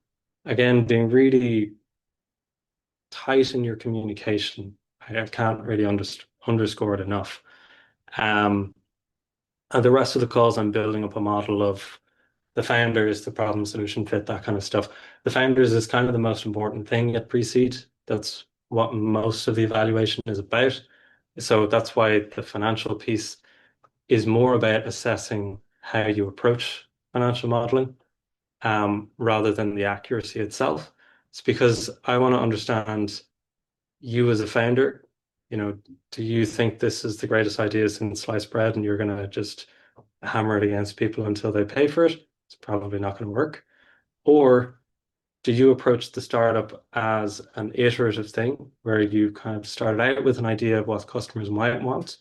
again, being really tight in your communication, I can't really underscore it enough. And the rest of the calls, I'm building up a model of the founders, the problem solution fit, that kind of stuff. The founders is kind of the most important thing at pre-seed. That's what most of the evaluation is about. So that's why the financial piece is more about assessing how you approach financial modeling, rather than the accuracy itself. It's because I want to understand you as a founder. Do you think this is the greatest idea since sliced bread and you're going to just hammer it against people until they pay for it? It's probably not going to work. Or do you approach the startup as an iterative thing where you kind of started out with an idea of what customers might want,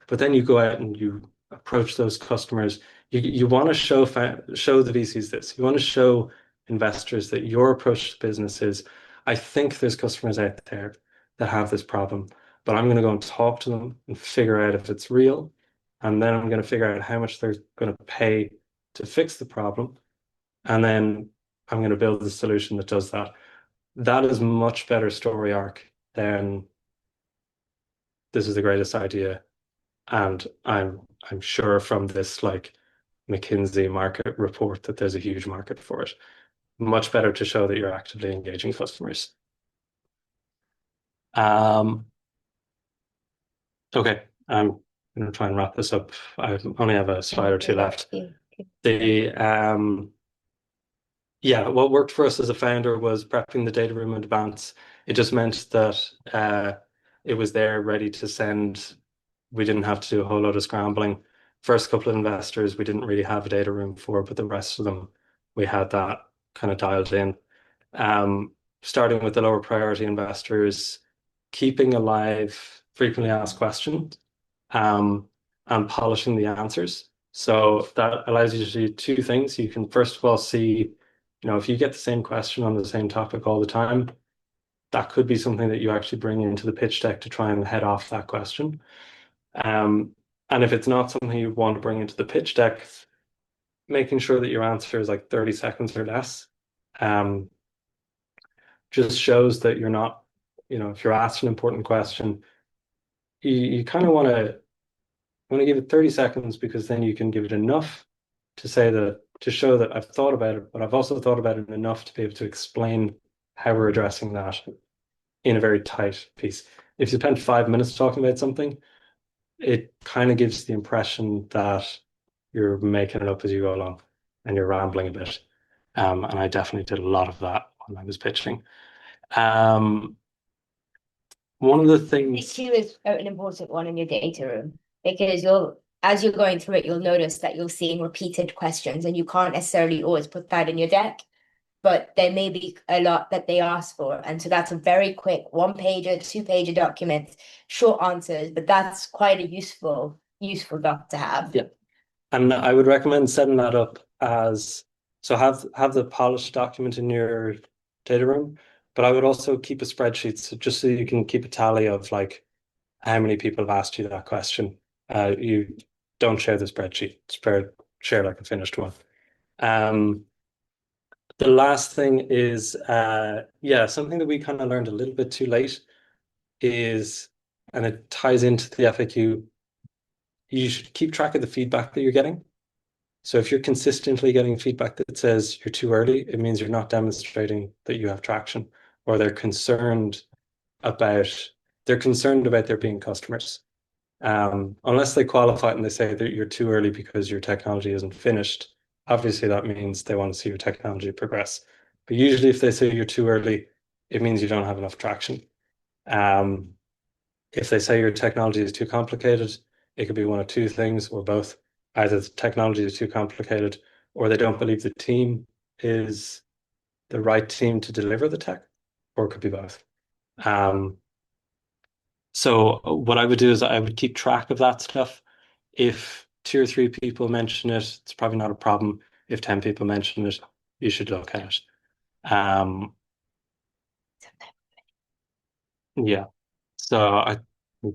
but then you go out and you approach those customers. You want to show the VCs this. You want to show investors that your approach to business is, I think there's customers out there that have this problem, but I'm going to go and talk to them and figure out if it's real. And then I'm going to figure out how much they're going to pay to fix the problem. And then I'm going to build the solution that does that. That is much better story arc than this is the greatest idea. And I'm sure from this like McKinsey market report that there's a huge market for it. Much better to show that you're actively engaging customers. Okay, I'm going to try and wrap this up. I only have a slide or two left. The Yeah, what worked for us as a founder was prepping the data room in advance. It just meant that it was there ready to send. We didn't have to do a whole lot of scrambling. First couple of investors we didn't really have a data room for, but the rest of them we had that kind of dialed in. Starting with the lower priority investors, keeping alive frequently asked questions, and polishing the answers. So that allows you to do two things. You can first of all see, if you get the same question on the same topic all the time, that could be something that you actually bring into the pitch deck to try and head off that question. And if it's not something you want to bring into the pitch deck, making sure that your answer is like 30 seconds or less, just shows that you're not, if you're asked an important question, you kind of want to give it 30 seconds, because then you can give it enough to show that I've thought about it, but I've also thought about it enough to be able to explain how we're addressing that in a very tight piece. If you spend 5 minutes talking about something, it kind of gives the impression that you're making it up as you go along and you're rambling a bit. And I definitely did a lot of that when I was pitching. One of the things. Issue is an important one in your data room, because as you're going through it, you'll notice that you're seeing repeated questions, and you can't necessarily always put that in your deck, but there may be a lot that they ask for. And so that's a very quick 1-pager, 2-pager document, short answers, but that's quite a useful doc to have. Yeah. And I would recommend setting that up so have the polished document in your data room, but I would also keep a spreadsheet, just so you can keep a tally of like how many people have asked you that question. You don't share the spreadsheet, share like a finished one. The last thing is, something that we kind of learned a little bit too late is, and it ties into the FAQ, you should keep track of the feedback that you're getting. So if you're consistently getting feedback that says you're too early, it means you're not demonstrating that you have traction, or they're concerned about there being customers. Unless they qualify it and they say that you're too early because your technology isn't finished, obviously that means they want to see your technology progress. But usually if they say you're too early, it means you don't have enough traction. If they say your technology is too complicated, it could be one of two things, or both. Either the technology is too complicated, or they don't believe the team is the right team to deliver the tech, or it could be both. So what I would do is I would keep track of that stuff. If 2 or 3 people mention it, it's probably not a problem. If 10 people mention it, you should look at it. Yeah. So I'm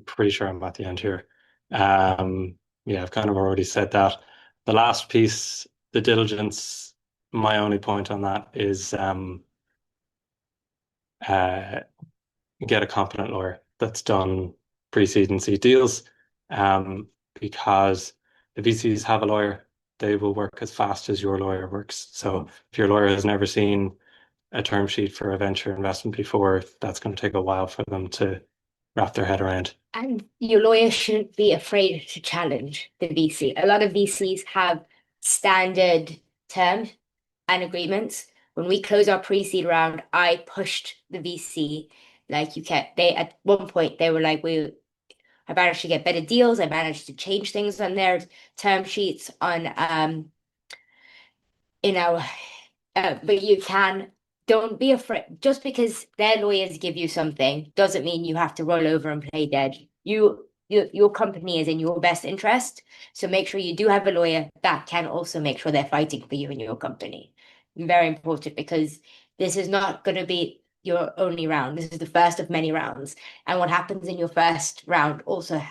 pretty sure I'm at the end here. I've kind of already said that. The last piece, the diligence, my only point on that is get a competent lawyer that's done pre-seed and seed deals, because the VCs have a lawyer, they will work as fast as your lawyer works. So if your lawyer has never seen a term sheet for a venture investment before, that's going to take a while for them to wrap their head around. And your lawyer shouldn't be afraid to challenge the VC. A lot of VCs have standard terms and agreements. When we closed our pre-seed round, I pushed the VC like they at one point they were like, I managed to get better deals. I managed to change things on their term sheets but don't be afraid. Just because their lawyers give you something doesn't mean you have to roll over and play dead. Your company is in your best interest. So make sure you do have a lawyer that can also make sure they're fighting for you and your company. Very important, because this is not going to be your only round. This is the first of many rounds. And what happens in your first round also,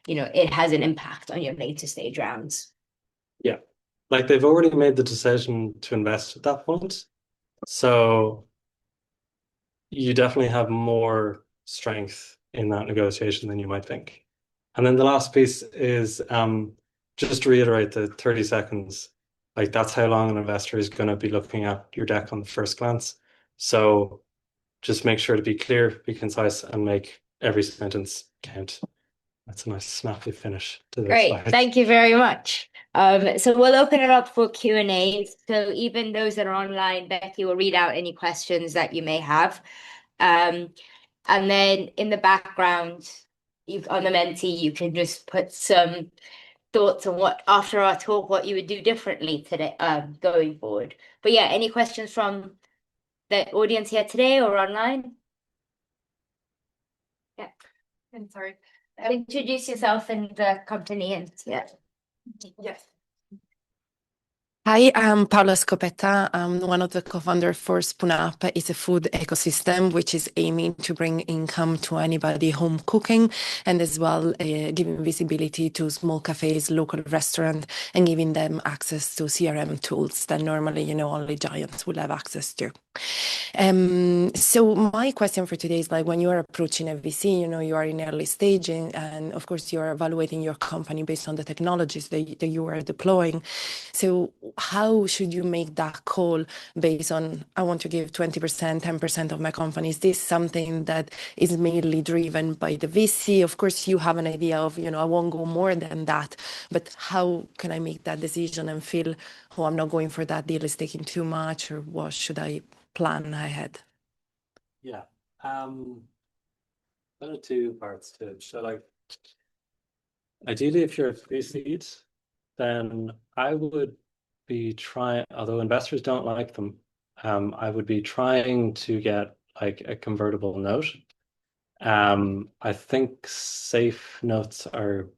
it has an impact on your later stage rounds. Yeah. Like they've already made the decision to invest at that point. So you definitely have more strength in that negotiation than you might think. And then the last piece is just to reiterate the 30 seconds. Like that's how long an investor is going to be looking at your deck on the first glance. So just make sure to be clear, be concise, and make every sentence count. That's a nice snappy finish to the Great. slides. Thank you very much. So we'll open it up for Q&A. So even those that are online, Becky will read out any questions that you may have. And then in the background, on the Menti, you can just put some thoughts on what, after our talk, what you would do differently today, going forward. But yeah, any questions from the audience here today or online? Yeah. I'm sorry. Introduce yourself and the company and yeah. Yes. Hi, I'm Paola Scopetta. I'm one of the co-founders for Spoon Up. It's a food ecosystem which is aiming to bring income to anybody home cooking, and as well giving visibility to small cafes, local restaurants, and giving them access to CRM tools that normally, only giants will have access to. So my question for today is, like, when you are approaching a VC, you are in early stage, and of course you're evaluating your company based on the technologies that you are deploying. So how should you make that call based on, I want to give 20%, 10% of my company? Is this something that is mainly driven by the VC? Of course, you have an idea of, I won't go more than that, but how can I make that decision and feel, oh, I'm not going for that deal, is taking too much, or what should I plan ahead? Yeah. There are two parts to it. So, like, ideally, if you're a pre-seed, then I would be trying, although investors don't like them, I would be trying to get like a convertible note. I think safe notes are,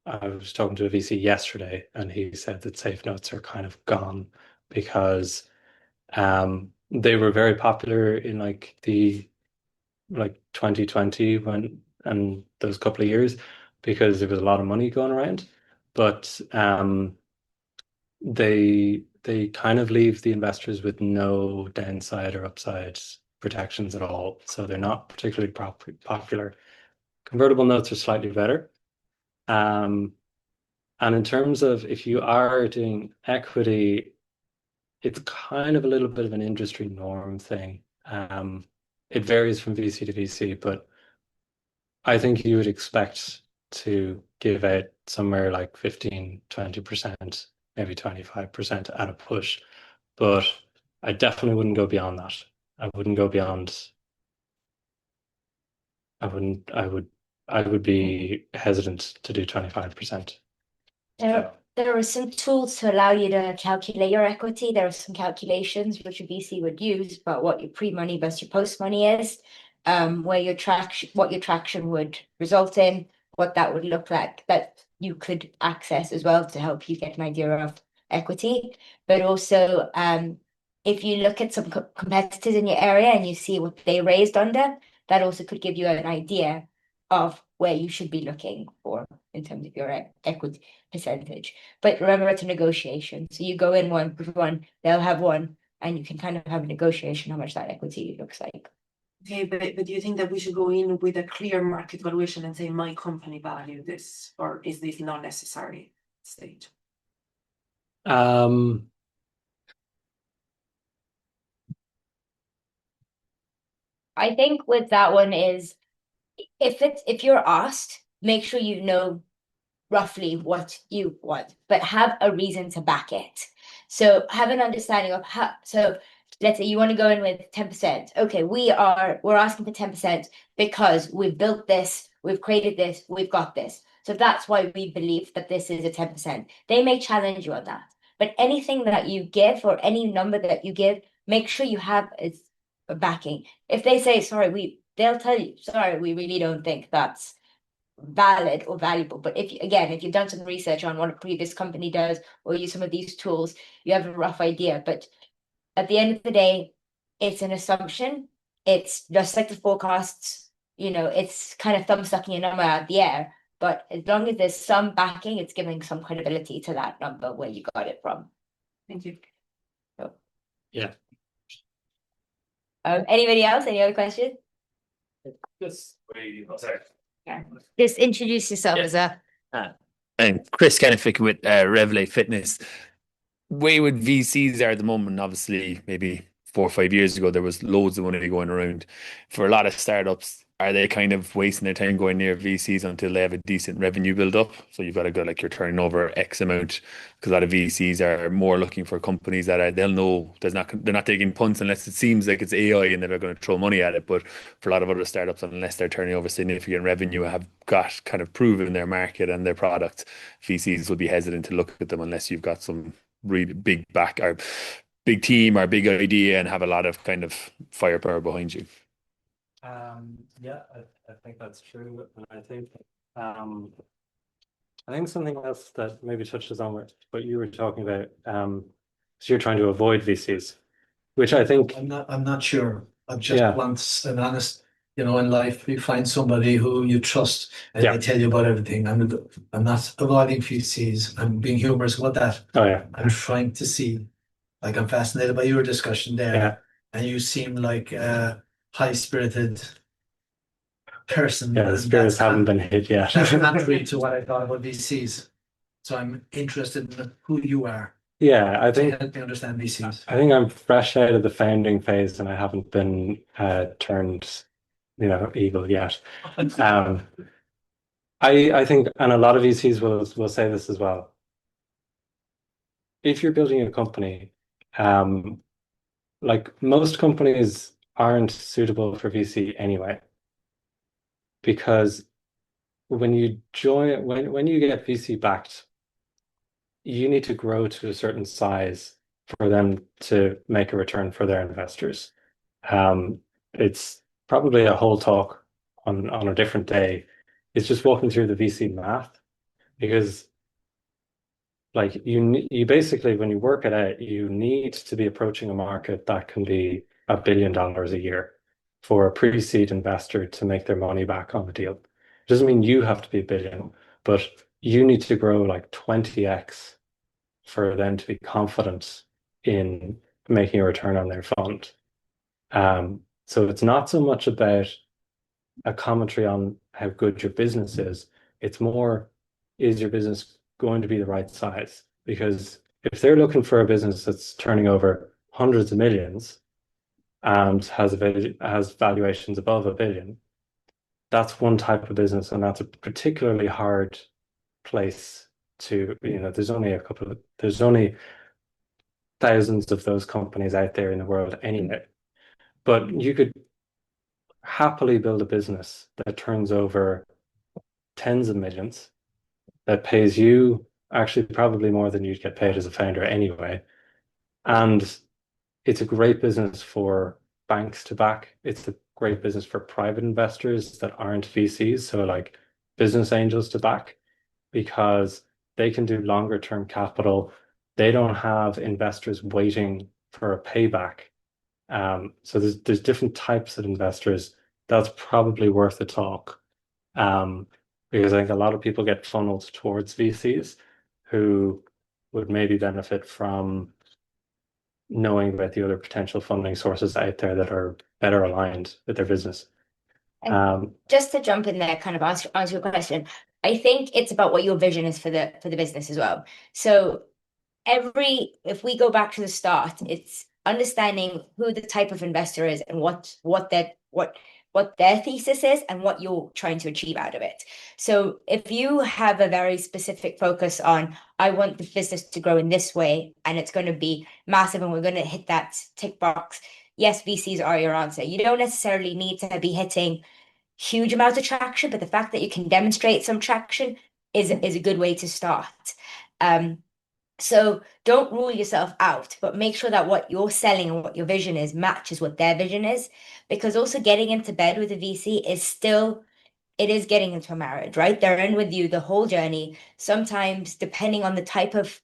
I was talking to a VC yesterday, and he said that safe notes are kind of gone because they were very popular in like 2020 and those couple of years, because there was a lot of money going around. But they kind of leave the investors with no downside or upside protections at all. So they're not particularly popular. Convertible notes are slightly better. And in terms of if you are doing equity, it's kind of a little bit of an industry norm thing. It varies from VC to VC, but I think you would expect to give out somewhere like 15, 20%, maybe 25% at a push. But I definitely wouldn't go beyond that. I wouldn't go beyond. I would be hesitant to do 25%. There are some tools to allow you to calculate your equity. There are some calculations which a VC would use about what your pre-money versus your post-money is, where what your traction would result in, what that would look like, that you could access as well to help you get an idea of equity. But also, if you look at some competitors in your area and you see what they raised under, that also could give you an idea of where you should be looking for in terms of your equity percentage. But remember, it's a negotiation. So you go in one with one, they'll have one, and you can kind of have a negotiation how much that equity looks like. Okay, but do you think that we should go in with a clear market valuation and say my company value this, or is this not necessary stage? I think with that one is, if you're asked, make sure you know roughly what you want, but have a reason to back it. So have an understanding of how, so let's say you want to go in with 10%. Okay, we're asking for 10% because we've built this, we've created this, we've got this. So that's why we believe that this is a 10%. They may challenge you on that, but anything that you give or any number that you give, make sure you have a backing. If they say, sorry, they'll tell you, sorry, we really don't think that's valid or valuable. But if you've done some research on what a previous company does or use some of these tools, you have a rough idea. But at the end of the day, it's an assumption. It's just like the forecasts, it's kind of thumb sucking a number out of the air. But as long as there's some backing, it's giving some credibility to that number where you got it from. Thank you. So, Yeah. Anybody else? Any other questions? Sorry. Yeah. Just introduce yourself as a. And Chris Kennefick with Revelate Fitness. Way with VCs are at the moment, obviously, maybe 4 or 5 years ago, there was loads of money going around. For a lot of startups, are they kind of wasting their time going near VCs until they have a decent revenue build up? So you've got to go like you're turning over X amount, because a lot of VCs are more looking for companies that they'll know they're not taking punts unless it seems like it's AI and they're going to throw money at it. But for a lot of other startups, unless they're turning over significant revenue, have got kind of proven their market and their product, VCs will be hesitant to look at them unless you've got some really big back or big team or big idea and have a lot of kind of firepower behind you. Yeah, I think that's true. And I think something else that maybe touches on what you were talking about, so you're trying to avoid VCs, which I think I'm not sure. I just Yeah. want an honest, in life, you find somebody who you trust and Yeah. they tell you about everything. I'm not avoiding VCs. I'm being humorous about that. oh yeah, I'm trying to see, like, I'm fascinated by your discussion there. Yeah. And you seem like a high-spirited person. yeah, the and spirits that's haven't been hit yet. That's contrary to what I thought about VCs. So I'm interested in who you are Yeah, I to think help me understand VCs. I'm fresh out of the founding phase and I haven't been turned, evil yet. I think, and a lot of VCs will say this as well. If you're building a company, like most companies aren't suitable for VC anyway, because when you when you get VC backed, you need to grow to a certain size for them to make a return for their investors. It's probably a whole talk on a different day. It's just walking through the VC math, because like you basically, when you work it out, you need to be approaching a market that can be $1 billion a year for a pre-seed investor to make their money back on the deal. It doesn't mean you have to be a billion, but you need to grow like 20x for them to be confident in making a return on their fund. So it's not so much about a commentary on how good your business is. It's more, is your business going to be the right size? Because if they're looking for a business that's turning over hundreds of millions and has valuations above $1 billion, that's one type of business, and that's a particularly hard place to, there's only thousands of those companies out there in the world anyway. But you could happily build a business that turns over tens of millions, that pays you actually probably more than you'd get paid as a founder anyway. And it's a great business for banks to back. It's a great business for private investors that aren't VCs, so like business angels to back, because they can do longer term capital. They don't have investors waiting for a payback. So there's different types of investors. That's probably worth a talk. Because I think a lot of people get funneled towards VCs who would maybe benefit from knowing about the other potential funding sources out there that are better aligned with their business. Just to jump in there, kind of answer your question, I think it's about what your vision is for the business as well. So if we go back to the start, it's understanding who the type of investor is and what their thesis is and what you're trying to achieve out of it. So if you have a very specific focus on, I want the business to grow in this way and it's going to be massive and we're going to hit that tick box, yes, VCs are your answer. You don't necessarily need to be hitting huge amounts of traction, but the fact that you can demonstrate some traction is a good way to start. So don't rule yourself out, but make sure that what you're selling and what your vision is matches what their vision is. Because also getting into bed with a VC it is getting into a marriage, right? They're in with you the whole journey. Sometimes, depending on the type of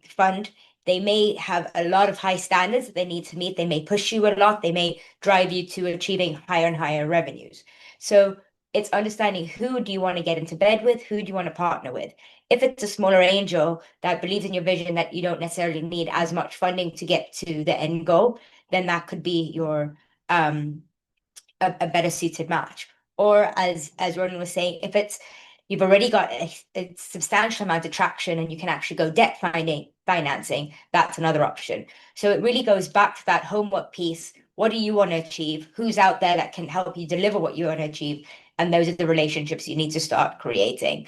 fund, they may have a lot of high standards that they need to meet. They may push you a lot. They may drive you to achieving higher and higher revenues. So it's understanding, who do you want to get into bed with? Who do you want to partner with? If it's a smaller angel that believes in your vision, that you don't necessarily need as much funding to get to the end goal, then that could be your a better suited match. Or as Ronan was saying, if you've already got a substantial amount of traction and you can actually go debt financing, that's another option. So it really goes back to that homework piece what do you want to achieve? Who's out there that can help you deliver what you want to achieve? And those are the relationships you need to start creating.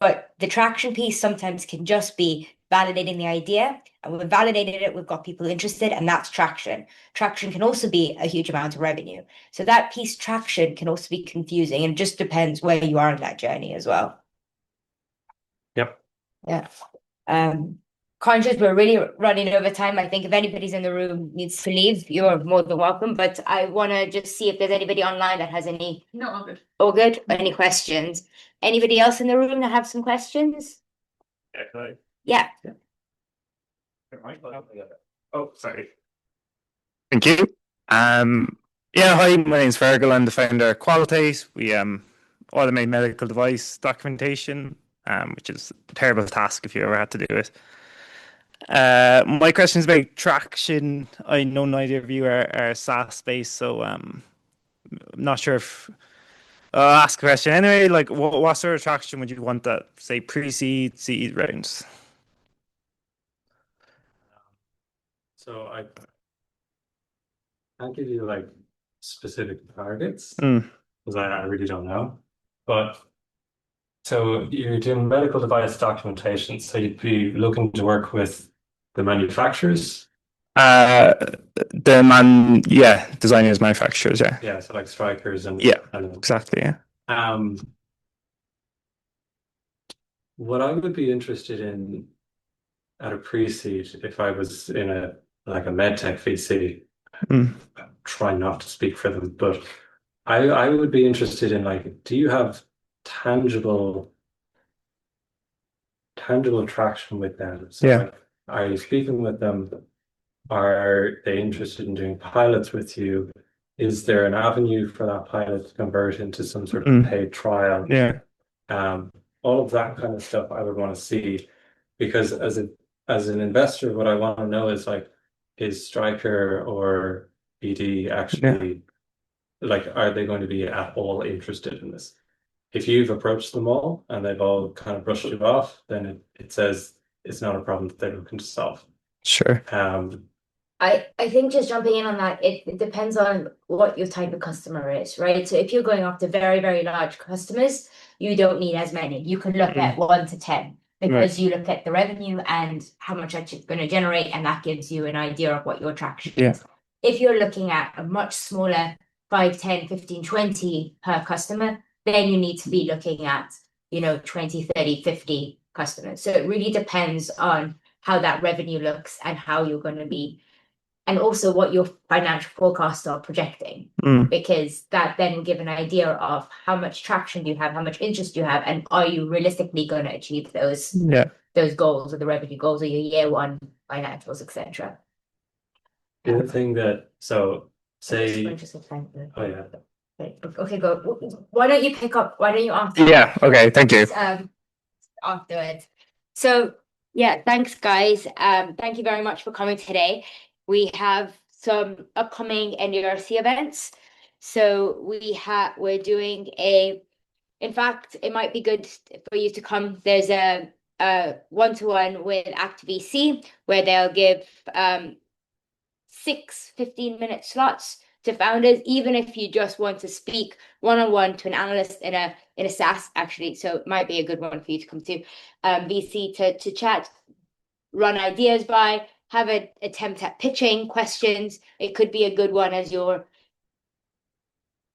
But the traction piece sometimes can just be validating the idea. And we've validated it, we've got people interested, and that's traction. Traction can also be a huge amount of revenue. So that piece, traction, can also be confusing, and it just depends where you are in that journey as well. Yep. Yeah. Conscious we're really running over time. I think if anybody's in the room needs to leave, you're more than welcome. But I want to just see if there's anybody online that has any. No, all good. All good? Any questions? Anybody else in the room that have some questions? Yeah. Oh, sorry. Thank you. Yeah, hi, my name's Fergal. I'm the founder of Qualitate. We automate medical device documentation, which is a terrible task if you ever had to do it. My question is about traction. I know neither of you are SaaS based, so I'm not sure if I'll ask a question anyway. Like, what sort of traction would you want that, say, pre-seed, seed rounds? So I can't give you like specific targets Mm. because I really don't know. But so you're doing medical device documentation, so you'd be looking to work with the manufacturers. Designers, manufacturers, yeah. Yeah, so like strikers and Yeah, exactly, yeah. What I would be interested in at a pre-seed, if I was in a medtech VC, try not to speak for them, but I would be interested in like, do you have tangible traction with them? So Yeah. like, are you speaking with them? Are they interested in doing pilots with you? Is there an avenue for that pilot to convert into some sort of paid trial? Yeah. All of that kind of stuff I would want to see, because as an investor, what I want to know is like, is Stryker or BD actually like, are they going to be at all interested in this? If you've approached them all and they've all kind of brushed you off, then it says it's not a problem that they're looking to solve. Sure. I think just jumping in on that, it depends on what your type of customer is, right? So if you're going after very, very large customers, you don't need as many. You can look at 1 to 10 because you look at the revenue and how much that's going to generate, and that gives you an idea of what your traction is. If you're looking at a much smaller 5, 10, 15, 20 per customer, then you need to be looking at, 20, 30, 50 customers. So it really depends on how that revenue looks and how you're going to be, and also what your financial forecasts are projecting, because that then will give an idea of how much traction do you have, how much interest you have, and are you realistically going to achieve those goals, or the revenue goals, or your year one financials, etc. The other thing that, so say, oh yeah. Okay, go. Why don't you pick up? Why don't you answer? Yeah. Okay. Thank you. Afterwards. So yeah, thanks guys. Thank you very much for coming today. We have some upcoming NDRC events. So we're doing in fact, it might be good for you to come. There's a one-to-one with Act VC where they'll give 6 15-minute slots to founders, even if you just want to speak one-on-one to an analyst in a SaaS, actually. So it might be a good one for you to come to VC to chat, run ideas by, have an attempt at pitching questions. It could be a good one as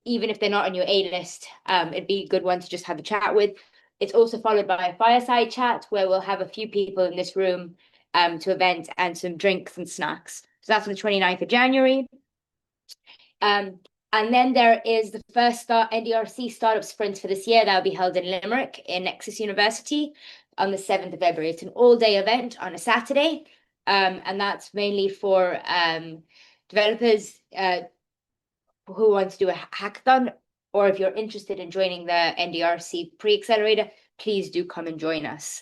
even if they're not on your A list, it'd be a good one to just have a chat with. It's also followed by a fireside chat where we'll have a few people in this room to event and some drinks and snacks. So that's on the 29th of January. And then there is the first NDRC startup sprint for this year that will be held in Limerick in Nexus University on the 7th of February. It's an all-day event on a Saturday, and that's mainly for developers who want to do a hackathon, or if you're interested in joining the NDRC pre-accelerator, please do come and join us.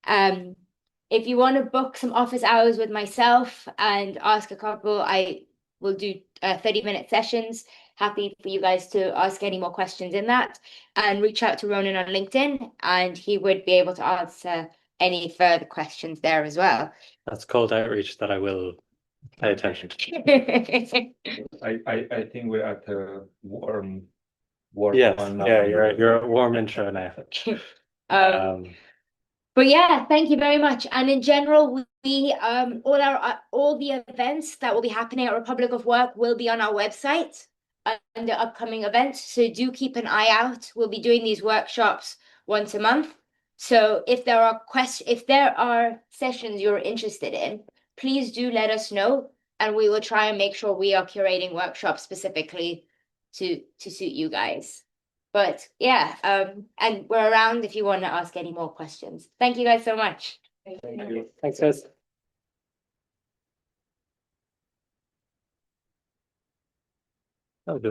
If you want to book some office hours with myself and ask a couple, I will do 30-minute sessions. Happy for you guys to ask any more questions in that, and reach out to Ronan on LinkedIn and he would be able to answer any further questions there as well. That's cold outreach that I will Pay attention. I think we're at a warm Yes, one now. yeah, you're a warm intro now. But yeah, thank you very much. And in general, we all the events that will be happening at Republic of Work will be on our website under upcoming events. So do keep an eye out. We'll be doing these workshops once a month. So if there are sessions you're interested in, please do let us know, and we will try and make sure we are curating workshops specifically to suit you guys. But yeah, and we're around if you want to ask any more questions. Thank you guys so much. Thank you. Thanks, guys.